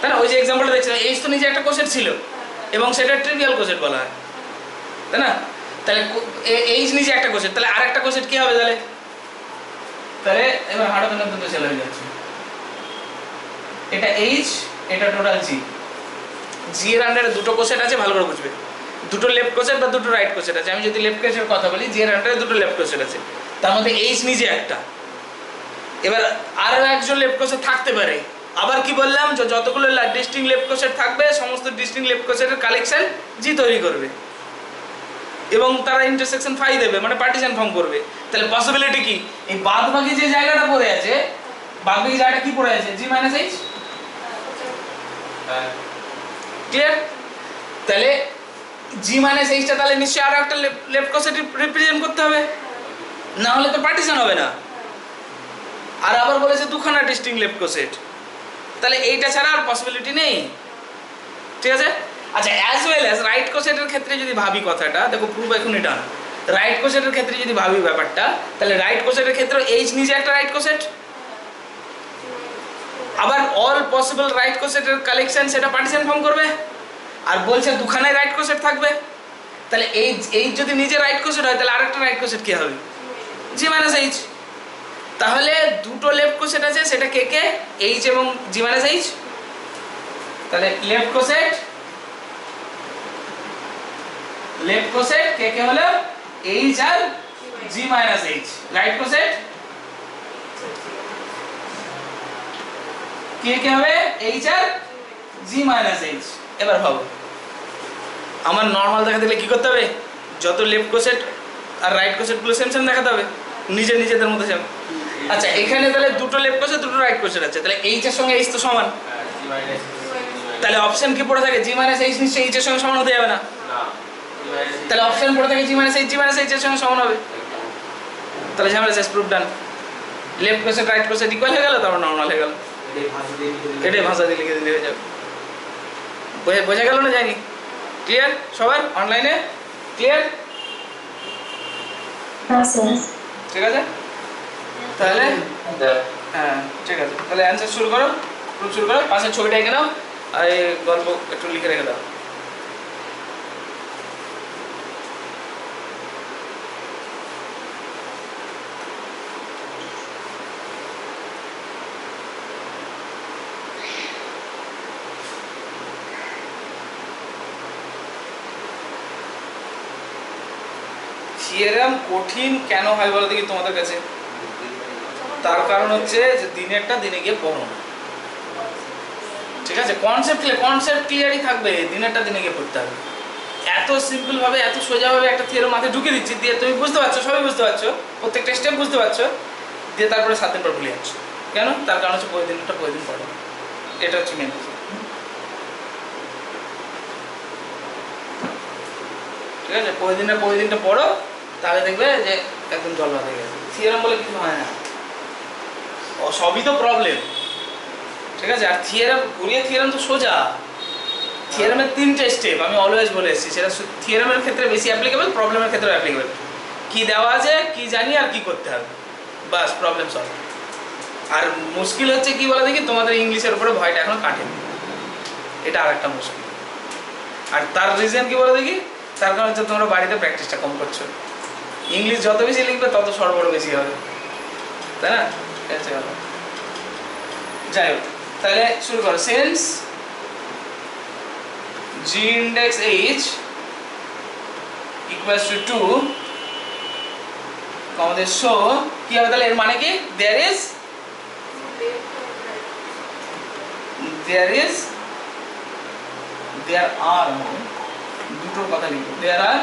তাই না? ওই যে এক্সাম্পলটা দেখছিলাম, এইচ তো নিজে একটা কোসেট ছিল এবং সেটা ট্রিভিয়াল কোসেট বলা হয়, তাই না? তাহলে এইচ নিজে একটা কোসেট, তাহলে আর একটা কোসেট কি হবে? তাহলে এবার হাড় দুটো ছেলে হয়ে যাচ্ছে, এটা এইচ, এটা টোটাল জি। জি এর আন্ডারে দুটো কোসেট আছে, ভালো করে বুঝবে, দুটো লেফট কোসেট বা দুটো রাইট কোসেট আছে। আমি যদি লেফট কোসেটের কথা বলি, জি এর আন্ডারে দুটো লেফট কোসেট আছে, তার মধ্যে এইচ নিজে একটা। এবার আরো একজন লেফট কোসেট থাকতে পারে। আবার কি বললাম, যে যতগুলো ডিস্টিংক্ট লেফট কোসেট থাকবে সমস্ত ডিস্টিংক্ট লেফট কোসেটের কালেকশন জি তৈরি করবে এবং তারা ইন্টারসেকশন ফাই দেবে, মানে পার্টিশন ফর্ম করবে। তাহলে পসিবিলিটি কি? এই বাদবাকি যে জায়গাটা পড়ে আছে, বাদবাকি জায়গাটা কি পড়ে আছে? জি মাইনাস এইচ। ক্লিয়ার? তাহলে জি মাইনাস এইচটা তাহলে নিশ্চয়ই আরো একটা লেফট কোসেট রিপ্রেজেন্ট করতে হবে, না হলে তো পার্টিশন হবে না। আর আবার বলেছে দুখানা ডিস্টিংক্ট লেফট কোসেট, তাহলে এইটা ছাড়া আর পসিবিলিটি নেই। ঠিক আছে? আচ্ছা, অ্যাজ ওয়েল অ্যাজ রাইট কোসেটের ক্ষেত্রে যদি ভাবি কথাটা, দেখো প্রুফ এখনই ডান। রাইট কোসেটের ক্ষেত্রে যদি ভাবি ব্যাপারটা, তাহলে রাইট কোসেটের ক্ষেত্রে এইচ নিজে একটা রাইট কোসেট, আবার অল পসিবল রাইট কোসেটের কালেকশন সেটা পার্টিশন ফর্ম করবে, আর বলছে দুখানায় রাইট কোসেট থাকবে। তাহলে এইচ যদি নিজে রাইট কোসেট হয়, তাহলে আরেকটা রাইট কোসেট কি হবে? জি মাইনাস এইচ। তাহলে দুটো লেফট কোসেট আছে, সেটা কে কে? এইচ এবং জি মাইনাস এইচ। তাহলে লেফট কোসেট কে কে হলো? এইচ আর জি মাইনাস এইচ। রাইট কোসেট কে কে হবে? এইচ আর জি মাইনাস এইচ। এবার ভাবো, আমার নর্মাল দেখাতে গেলে কি করতে হবে? যত লেফট কোসেট আর রাইট কোসেট গুলো সেম সেম দেখাতে হবে, নিজেদের মধ্যে সেম। আচ্ছা, এখানে তাহলে দুটো লেফট কোসেট দুটো রাইট কোসেট আছে, তাহলে এইচ এর সঙ্গে এইচ তো সমান, তাহলে অপশন কি পড়ে থাকে? জি মাইনাস এইচ নিশ্চয়ই এইচ এর সঙ্গে সমান হতে যাবে না, তাহলে অপশন পড়ে থাকে জি মাইনাস এইচ এর সঙ্গে সমান হবে। তাহলে ঝামেলা শেষ, প্রুফ ডান। লেফট কোসেট রাইট কোসেট ইকুয়াল হয়ে গেল, তারপর নর্মাল হয়ে গেল। এটাই ভাষা দিয়ে লিখে দিলে হয়ে যাবে। বোঝা গেল না? যায়নি? ক্লিয়ার সবার? অনলাইনে ক্লিয়ার? হ্যাঁ স্যার। ঠিক আছে, তাহলে হ্যাঁ ঠিক আছে, তাহলে অ্যান্সার শুরু করো, প্রুফ শুরু করো। পাশের ছবিটা এঁকে নাও আর এই গল্প একটু লিখে রেখে দাও। থিওরেম কঠিন কেন হয় বলো দেখি তোমাদের কাছে? তার কারণ হচ্ছে যে দিনেরটা দিনে গিয়ে পড়ো না। ঠিক আছে, কনসেপ্ট ক্লিয়ারই থাকবে, দিনেরটা দিনে গিয়ে পড়তে হবে। এত সিম্পল ভাবে এত সোজা ভাবে একটা থিওরেম মাথায় ঢুকে দিচ্ছি, দিয়ে তুমি বুঝতে পারছো, সবই বুঝতে পারছো, প্রত্যেকটা স্টেপ বুঝতে পারছো, দিয়ে তারপরে 7 দিন পর ভুলে যাচ্ছ। কেন? তার কারণ হচ্ছে প্রতিদিন পড়ো, এটা হচ্ছে মেন। ঠিক আছে, প্রতিদিনটা পড়ো, তাহলে দেখবে যে একদম জল বাঁধে গেছে। থিওরেম বলে কিছু হয় না, সবই তো প্রবলেম। ঠিক আছে, আর থিওরেম তো সোজা। থিওরেমের 3টে স্টেপ আমি অলওয়েজ বলে এসেছি, সেটা থিওরেমের ক্ষেত্রে বেশি অ্যাপ্লিকেবল, প্রবলেমের ক্ষেত্রে অ্যাপ্লিকেবল। কি দেওয়া আছে, কি জানি, আর কি করতে হবে, বাস প্রবলেম সলভ। আর মুশকিল হচ্ছে কি বলে দেখি, তোমাদের ইংলিশের উপরে ভয়টা এখনো কাটেনি, এটা আর একটা মুশকিল। আর তার রিজন কি বলে দেখি, তার কারণ হচ্ছে তোমরা বাড়িতে প্র্যাকটিসটা কম করছো। ইংলিশ যত বেশি লিখবে তত সরবরাহ বেশি হবে, তাই না? যাই হোক, তাহলে শুরু করো। Since G index H equals to 2, আমাদের শো কি হবে তাহলে? এর মানে কি? দেয়ার আর দুটোর কথা লিখবো, দেয়ার আর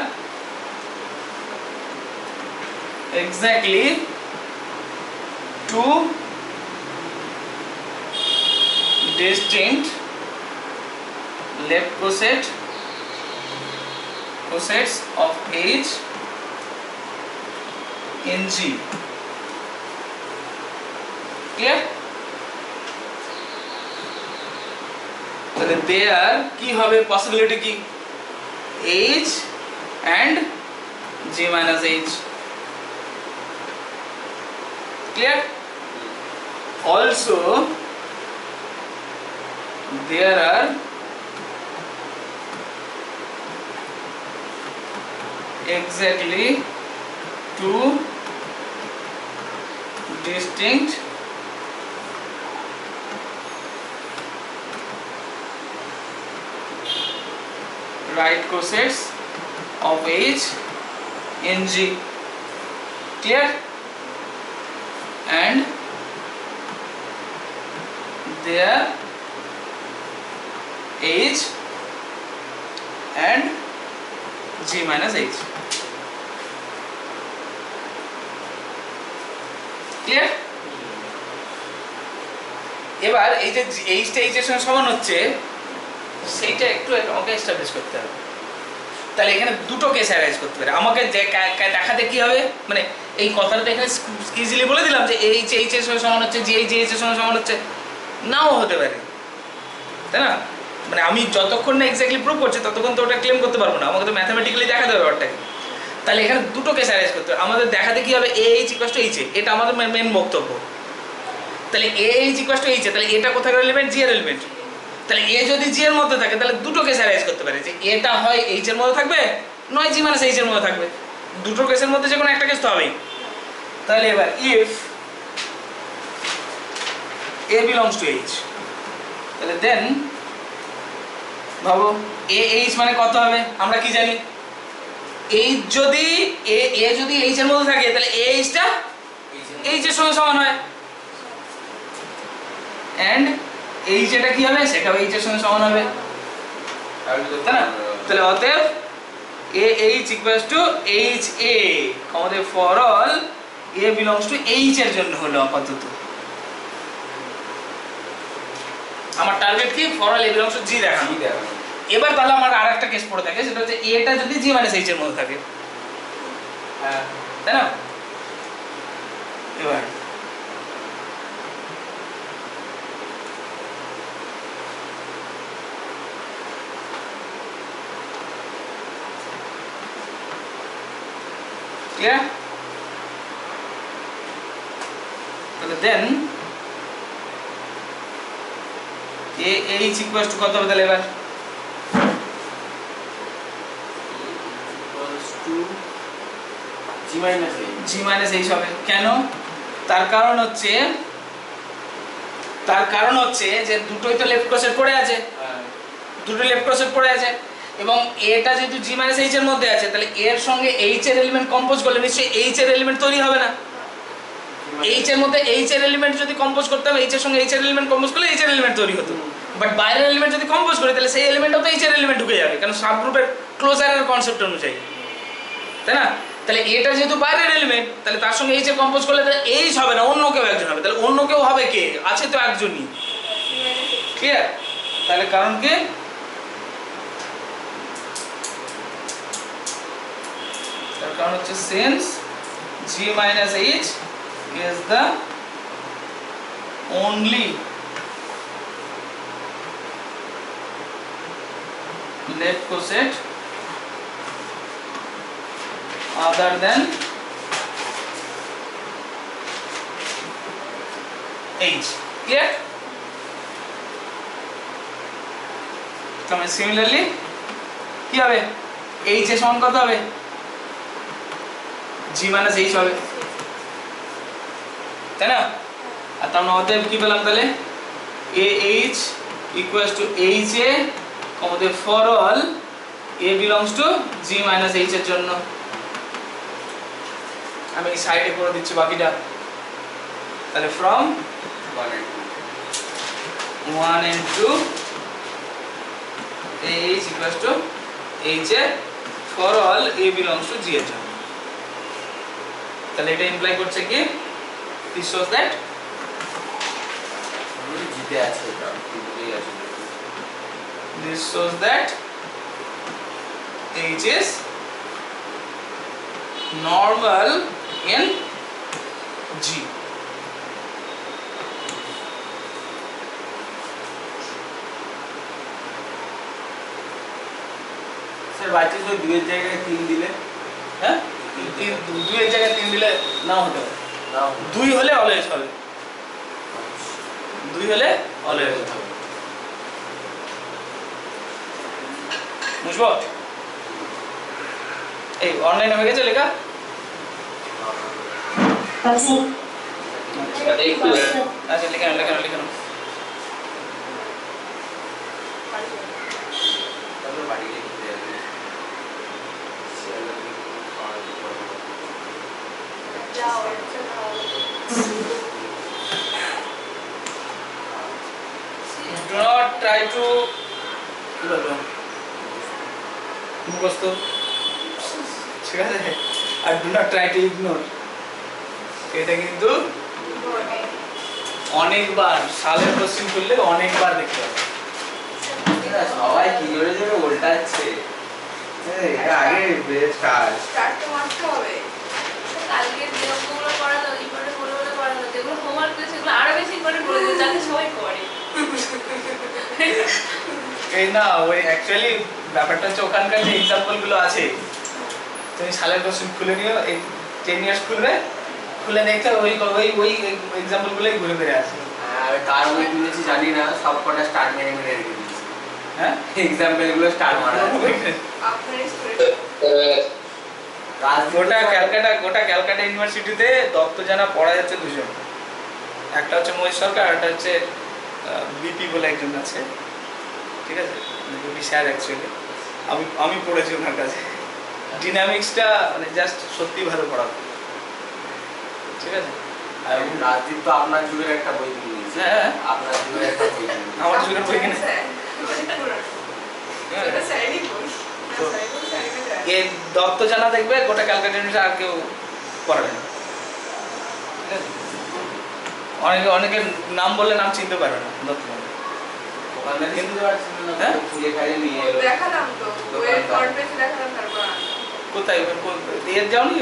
exactly two distinct left cosets of H in G. Clear? তাহলে দেয়ার কি হবে, পসিবিলিটি কি, H and G minus H. Clear? Also there are exactly two distinct right cosets of H in G. Clear? And their H and G minus H. Clear? এবার এই যে H টা H এর সঙ্গে সমান হচ্ছে সেইটা একটু আমাকে এস্টাবলিশ করতে হবে। তাহলে এখানে দুটো কেস অ্যারাইজ করতে পারে। আমাকে দেখাতে কি হবে, মানে এই কথাটা এখানে ইজিলি বলে দিলাম যে H H এর সঙ্গে সমান হচ্ছে, G H এর সঙ্গে সমান হচ্ছে, নাও হতে পারে, তাই না? মানে আমি যতক্ষণ না এক্স্যাক্টলি প্রুভ করছি ততক্ষণ তো ওটা ক্লেম করতে পারবো না, আমাকে তো ম্যাথামেটিক্যালি দেখাতে হবে ব্যাপারটাকে। তাহলে এখানে দুটো কেস অ্যারেঞ্জ করতে হবে। আমাদের দেখাতে কি হবে, AH = H, এটা আমাদের মেন বক্তব্য। তাহলে AH = H, তাহলে এটা কোথাকার এলিমেন্ট, G এর এলিমেন্ট। তাহলে A যদি G এর মধ্যে থাকে তাহলে দুটো কেস অ্যারেঞ্জ করতে পারে, যে এটা হয় H এর মধ্যে থাকবে, নয় G - H এর মধ্যে থাকবে। দুটো কেসের মধ্যে যে কোনো একটা কেস তো হবেই। তাহলে এবার if A belongs to H, তাহলে দেন ভাবো AH মানে কত হবে, আমরা কি জানি, H যদি A যদি H এর মধ্যে থাকে তাহলে AH টা H এর সঙ্গে সমান হয়, and H এটা কি হবে, সেটাও H এর সঙ্গে সমান হবে, তাই না? তাহলে অতএব AH = HA, আমাদের for all A belongs to H এর জন্য হলো আপাতত। আমার টার্গেট কি, for all A belongs to G দেখানো। এবার তাহলে আমার আরেকটা কেস পড়ে থাকে, সেটা হচ্ছে এটা যদি G - H এর মধ্যে থাকে, তাই না? এবার ক্লিয়ার? তাহলে দেন AH = কত হবে তাহলে এবার, G - H হবে। কেন? তার কারণ হচ্ছে যে দুটোই তো লেফট ক্রসেট পড়ে আছে, দুটো লেফট ক্রসেট পড়ে আছে, এবং এটা যেহেতু G - H এর মধ্যে আছে তাহলে এর সঙ্গে H এর এলিমেন্ট কম্পোজ করলে নিশ্চয়ই H এর এলিমেন্ট তৈরি হবে না। H এর মধ্যে H এর এলিমেন্ট যদি কম্পোজ করতাম, H এর সঙ্গে H এর এলিমেন্ট কম্পোজ করলে H এর এলিমেন্ট তৈরি হতো। বাট বাইরের এলিমেন্ট যদি কম্পোজ করি তাহলে সেই এলিমেন্টও তো H এর এলিমেন্ট ঢুকে যাবে, কারণ সাবগ্রুপের ক্লোজারের কনসেপ্ট অনুযায়ী, তাই না? তাহলে এটা যেহেতু বাইরের এলিমেন্ট, তাহলে তার সঙ্গে H এর কম্পোজ করলে তাহলে H হবে না, অন্য কেউ একজন হবে। তাহলে অন্য কেউ হবে কে, আছে তো একজনই। ক্লিয়ার? তাহলে কারণ কি, তার কারণ হচ্ছে since G - H is the only left coset other than H. Clear? তাহলে সিমিলারলি কি হবে, H এর সমান কত হবে, G - H হবে, তাই না? আর তার মানে অতএব কি পেলাম তাহলে, AH = HA, আমাদের for all A belongs to G - H এর জন্য। আমি এই সাইডে করে দিচ্ছি বাকিটা। তাহলে from 1 and 2 AH = HA for all A belongs to G এর জন্য। তাহলে এটা ইমপ্লাই করছে কি this shows that জিতে আছে এটা জিতেই আছে this shows that H is normal in G. Sir বাচ্চা তো দুইয়ের জায়গায় 3 দিলে হ্যাঁ দুইয়ের জায়গায় 3 দিলে নাও হতে পারে নাও 2 হলে অলওয়েজ হবে 2 হলে অলওয়েজ হবে বুঝবো এই অনলাইনে হয়ে গেছে লেখা Pastor. একটু আচ্ছা লিখে নাও তারপর বাড়ি গিয়ে খেতে যাবে do not try to কি বলবো মুখস্থ ঠিক আছে আর do not try to ignore এটা কিন্তু অনেকবার সালের কোশ্চেন করলে অনেকবার দেখতে হবে এরা সবাই কি করে যেন উল্টাচ্ছে এটা আগে বেস্ট স্টার্ট তো মারতে হবে কালকে যেগুলো করালো ইম্পর্টেন্ট বলে করালো যেগুলো হোমওয়ার্ক দিয়েছে সেগুলো আরো বেশি ইম্পর্টেন্ট বলে দিয়েছে যাতে সবাই করে এই না ওই অ্যাকচুয়ালি ব্যাপারটা হচ্ছে ওখানকার যে এক্সাম্পল গুলো আছে তুমি সালের কোশ্চেন খুলে নিও এই 10 ইয়ার্স খুলে দেখতে ওই এক্সাম্পল গুলোই ঘুরে ফিরে আসে আর কার বই কিনেছি জানি না সব কটা স্টার্ট মেরে মেরে রেখে দিয়েছি হ্যাঁ এক্সাম্পল গুলো স্টার্ট মারা আপনার স্টুডেন্ট গোটা ক্যালকাটা ইউনিভার্সিটিতে দত্ত জানা পড়া যাচ্ছে দুজন একটা হচ্ছে মহেশ সরকার আর একটা হচ্ছে বিপি বলে একজন আছে ঠিক আছে বিপি স্যার অ্যাকচুয়ালি আমি পড়েছি ওনার কাছে ডিনামিক্সটা মানে জাস্ট সত্যি ভালো পড়াতো ঠিক আছে আর রাজদীপ তো আপনার যুগের একটা বই কিনেছি হ্যাঁ আপনার যুগের একটা বই কিনেছি আমার যুগের বই কিনে এটা স্যারই বই তো- স্যারই যায় এই দত্ত জানা দেখবে গোটা ক্যালকাটা ইউনিভার্সিটি আর কেউ পড়াবে না ঠিক আছে অনেকের নাম বললে নাম চিনতে পারবে না দত্ত জানা ওখানে কিন্তু পারছিল না হ্যাঁ? খুলে খাইয়ে নিয়ে এলো দেখালাম তো বইয়ের ফ্রন্ট পেজ দেখালাম তারপর আনলাম। কোথায় এর যাওনি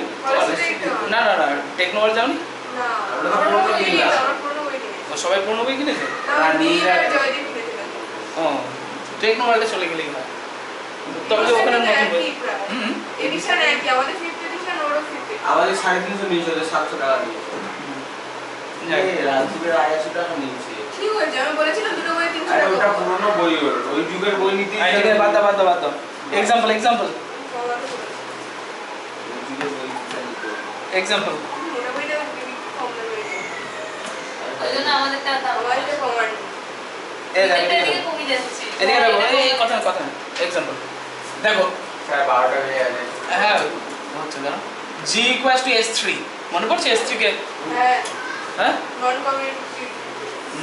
না না না টেকনোওয়াল যাওনি না আমরা তো আমার পুরনো বই কিনলাম। কিনেছি, আমার পুরনো বই কিনেছি। ও সবাই পূর্ণ বই কিনেছে না, আর নীল আর নীল আর- জয়দীপ কিনেছিলাম। ও টেকনোওয়ালটা চলে গেলেই হয় তবে যে ওখানে নতুন বই একই প্রায়। হুম এডিশন একই, আমাদের 5th এডিশন, ওরও 5th এডিশন। আমাদের 350 নিয়েছে ওদের 700 টাকা নিয়েছে যাক। রাজদীপের 250 টাকা নিয়েছে কি হয়েছে? আমি বলেছিলাম দুটো বই 300 আরে টাকা ওটা কম। পুরনো বই ওই যুগের বই নিতে আই ঠিক আছে বাদ দাও এক্সাম্পল কমাতে বলেছি। ওই যুগের বই নিতে নিতে এক্সাম্পল মোটা বইটা একটু কম দামে হয়েছে। ওই জন্য আমাদেরটা দাম আমার এটা কমানো। এই এটা দেখো দিকে কমে যাচ্ছে এদিকে দেখো এই কথা এক্সাম্পল দেখো প্রায় 12টা হয়ে গেছে হ্যাঁ হচ্ছে না G = S3 মনে পড়ছে S3 কে হ্যাঁ, হ্যাঁ non-commutative।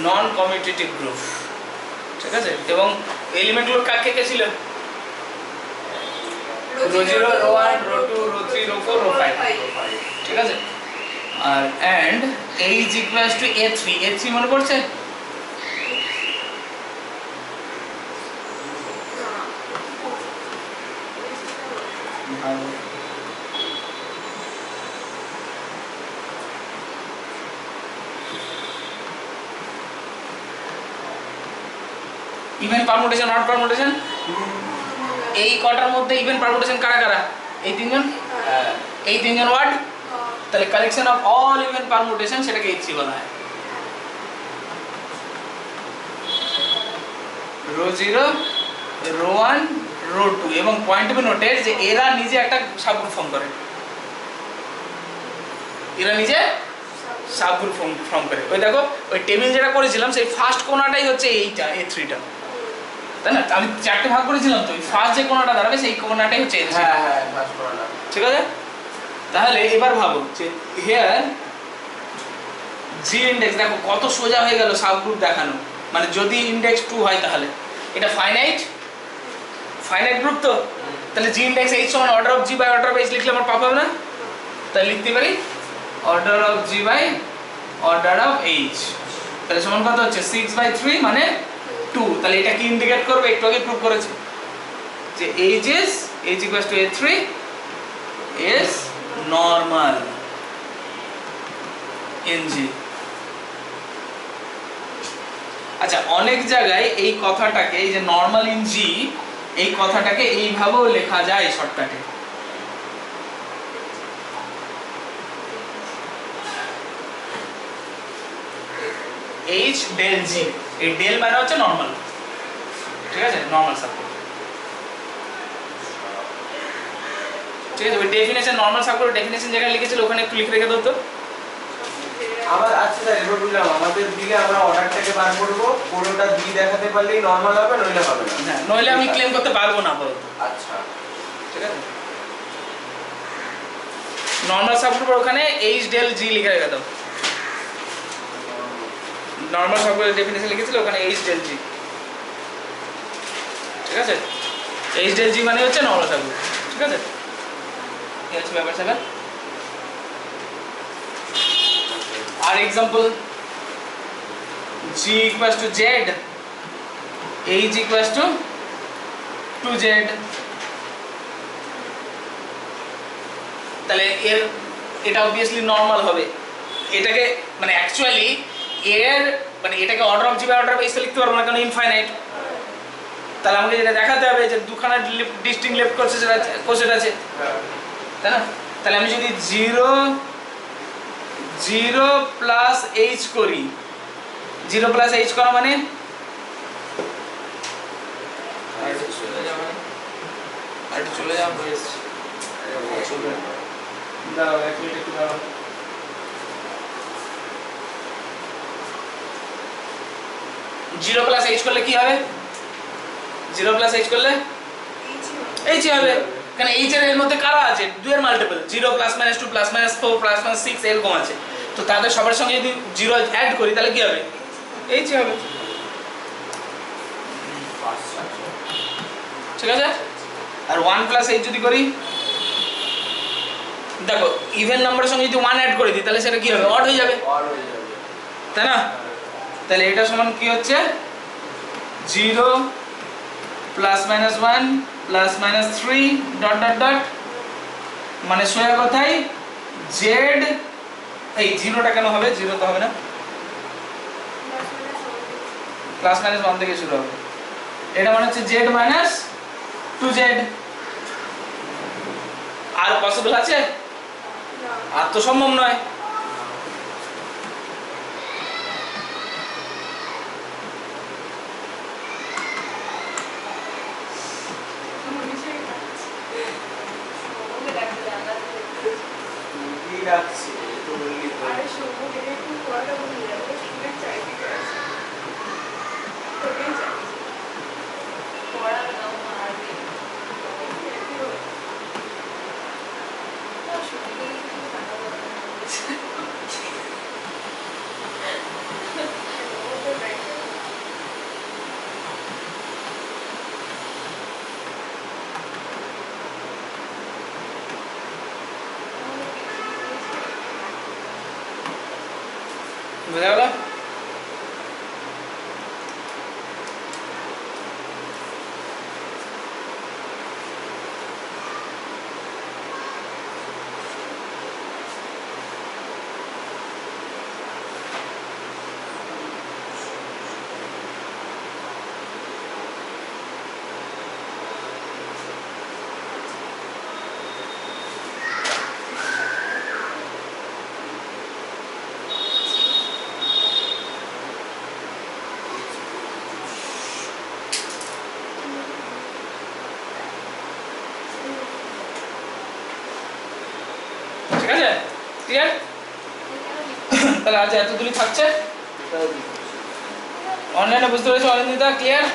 নন কমিউটেটিভ গ্রুপ ঠিক আছে এবং এলিমেন্টগুলো কাকে কে ছিল row 0 row 1 row 2 row 3 row 4 row 5 ঠিক আছে আর এন্ড H = A3 মনে পড়ছে ইভেন পারমুটেশন নট পারমুটেশন এই কটার মধ্যে ইভেন পারমুটেশন কারা কারা এই তিনজন হ্যাঁ এই তিনজন ওয়ার্ড তাহলে collection of all even permutation সেটাকে H3 বলা হয় রো 0 রো 1 রো 2 এবং পয়েন্ট বি নোটেড যে এরা নিজে একটা সাবগ্রুপ ফর্ম করে এরা নিজে সাবগ্রুপ ফর্ম করে ওই দেখো ওই টেবিল যেটা করেছিলাম সেই ফার্স্ট কোণাটাই হচ্ছে এইটা A3টা তাই না আমি চারটে ভাগ করেছিলাম তো ফার্স্ট যে কোণাটা দাঁড়াবে সেই কোণাটাই হচ্ছে A3 হ্যাঁ হ্যাঁ পাস করা না ঠিক আছে তাহলে এবার ভাবো যে হিয়ার জি ইনডেক্স দেখো কত সোজা হয়ে গেল সাবগ্রুপ দেখানো মানে যদি ইনডেক্স 2 হয় তাহলে এটা ফাইনাইট গ্রুপ তো তাহলে জি ইনডেক্স H সমান order of G by order of H লিখলে আমার পাপ হবে না তাই লিখতে পারি order of G by order of H, তাহলে সমান কত হচ্ছে 6/3 মানে 2। তাহলে এটা কি ইন্ডিকেট করবে, একটু আগে প্রুভ করেছি যে H equals two A3 is normal in G। আচ্ছা, অনেক জায়গায় এই কথাটাকে, এই যে নরমাল ইন জি, এই কথাটাকে এইভাবেও লেখা যায় শর্টকাটে। এইচ ডেল জি, এই ডেল মানে হচ্ছে নরমাল, ঠিক আছে, নরমাল সার্কেল, ঠিক আছে। ওই ডেফিনেশন, নরমাল সার্কেলের ডেফিনেশন যেখানে লিখেছিল ওখানে একটু লিখে রেখে দাও তো। আমার আচ্ছা স্যার, এবার বুঝলাম, আমাদের দিলে আমরা অর্ডারটাকে বার করবো, কোনোটা দিয়ে দেখাতে পারলেই নর্মাল হবে, নইলে হবে না। হ্যাঁ, নইলে আমি ক্লেম করতে পারবো না আপাতত, আচ্ছা, ঠিক আছে। নরমাল সার্কেলের ওখানে এইচ ডেল জি লিখে রেখে দাও। নরমাল সার্কেলের ডেফিনেশন লিখেছিল ওখানে এইচ ডেল জি, ঠিক আছে। এইচ ডেল জি মানে হচ্ছে নরমাল সার্কেল, ঠিক আছে। এই হচ্ছে ব্যাপার স্যাপার। আর example, G equals to Z, H equals to 2Z, তাহলে এর এটা অবভিয়াসলি নরমাল হবে। এটাকে মানে অ্যাকচুয়ালি এর মানে এটাকে order of G by order of H লিখতে পারবো না, কারণ ইনফাইনাইট। তাহলে আমাকে যেটা দেখাতে হবে যে দুখানা ডিস্টিংক্ট লেফট কোসেট আছে, তাই না? তাহলে আমি যদি 0 প্লাস এইচ করি, 0 প্লাস এইচ করা মানে চলে যাও দাঁড়াও, 1 মিনিট একটু দাঁড়াও। 0 প্লাস এইচ করলে কি হবে? 0 প্লাস এইচ করলে এইচ হবে, কারণ এইচ এর মধ্যে কারা আছে? 2 এর multiple, 0 plus minus 2 plus minus 4 plus minus 6 এরকম আছে। তো তাদের সবার সঙ্গে যদি 0 অ্যাড করি তাহলে কি হবে? এইচ হবে, ঠিক আছে। আর 1 প্লাস এইচ যদি করি, দেখো ইভেন নাম্বারের সঙ্গে যদি 1 অ্যাড করে দিই তাহলে সেটা কি হবে? অড হয়ে যাবে, তাই না? তাহলে এটা সমান কি হচ্ছে? 0 plus minus 1 plus minus 3 dot dot dot, মানে সোজা কথাই জেড, এই জিরোটা কেন হবে? জিরো তো হবে না, প্লাস মাইনাস 1 থেকে শুরু হবে। এটা মানে হচ্ছে জেড মাইনাস 2z। আর পসিবল আছে? আর তো সম্ভব নয়। রাখছি তো বললি তো। আরে শুভ থেকে একটু পড়াটা বলে যাবে, স্টুডেন্ট চাইতে আছে তোকে চাই পড়ার নাম মারবে বুঝা গেল? ঠিক আছে, ক্লিয়ার? তাহলে আজ এত দূরই থাকছে। অনলাইনে বুঝতে পেরেছো অনিন্দিতা? ক্লিয়ার?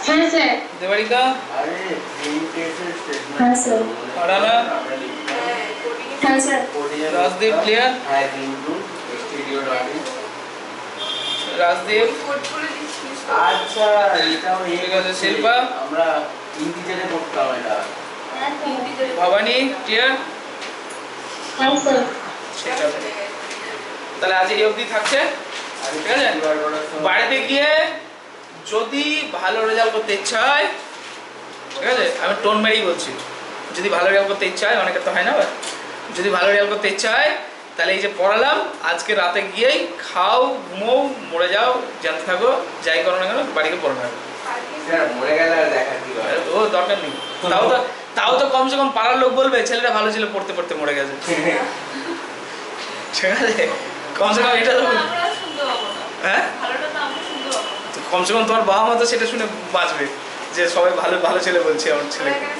হ্যাঁ স্যার। দেবারিকা? আরে প্রিন্টেশন স্টেটমেন্ট হ্যাঁ, স্যার। আরানা? হ্যাঁ কোডিং হ্যাঁ স্যার। রাজদীপ ক্লিয়ার? হ্যাঁ কিন্তু studio dot in. Rajdeep? Code করে দিচ্ছিস তো? আচ্ছা, এটাও ঠিক আছে, শিল্পা? আমরা ইন্টিজারে করতাম এটা। হিন্দি করে ভবানী ক্লিয়ার? হ্যাঁ স্যার। ঠিক আছে, তাহলে আজ এই অবধি থাকছে। ঠিক আছে, বাড়িতে গিয়ে যদি ভালো রেজাল্ট করতে ইচ্ছা হয়, ঠিক আছে, আমি টোন মেরেই বলছি, যদি ভালো রেজাল্ট করতে ইচ্ছা হয়, অনেকের তো হয় না, যদি ভালো রেজাল্ট করতে ইচ্ছা হয় তাহলে এই যে পড়ালাম আজকে রাতে গিয়েই খাও, ঘুমো, মরে যাও, জানতে থাকো, যাই করো না কেন বাড়িতে পড়ো না। স্যার মরে গেলে আর দেখা কি হয়? ও দরকার নেই, তাও তো কমসে কম পাড়ার লোক বলবে ছেলেটা ভালো ছিল, পড়তে পড়তে মরে গেছে। ঠিক আছে, কমসে কম এটা তো আমরা শুনতে পাবো না, হ্যাঁ, ভালোটা তো আমরা শুনতে পাবো না। তো কমসে কম তোমার বাবা মা তো সেটা শুনে বাঁচবে যে সবাই ভালো ভালো ছেলে বলছে আমার ছেলে। এখানে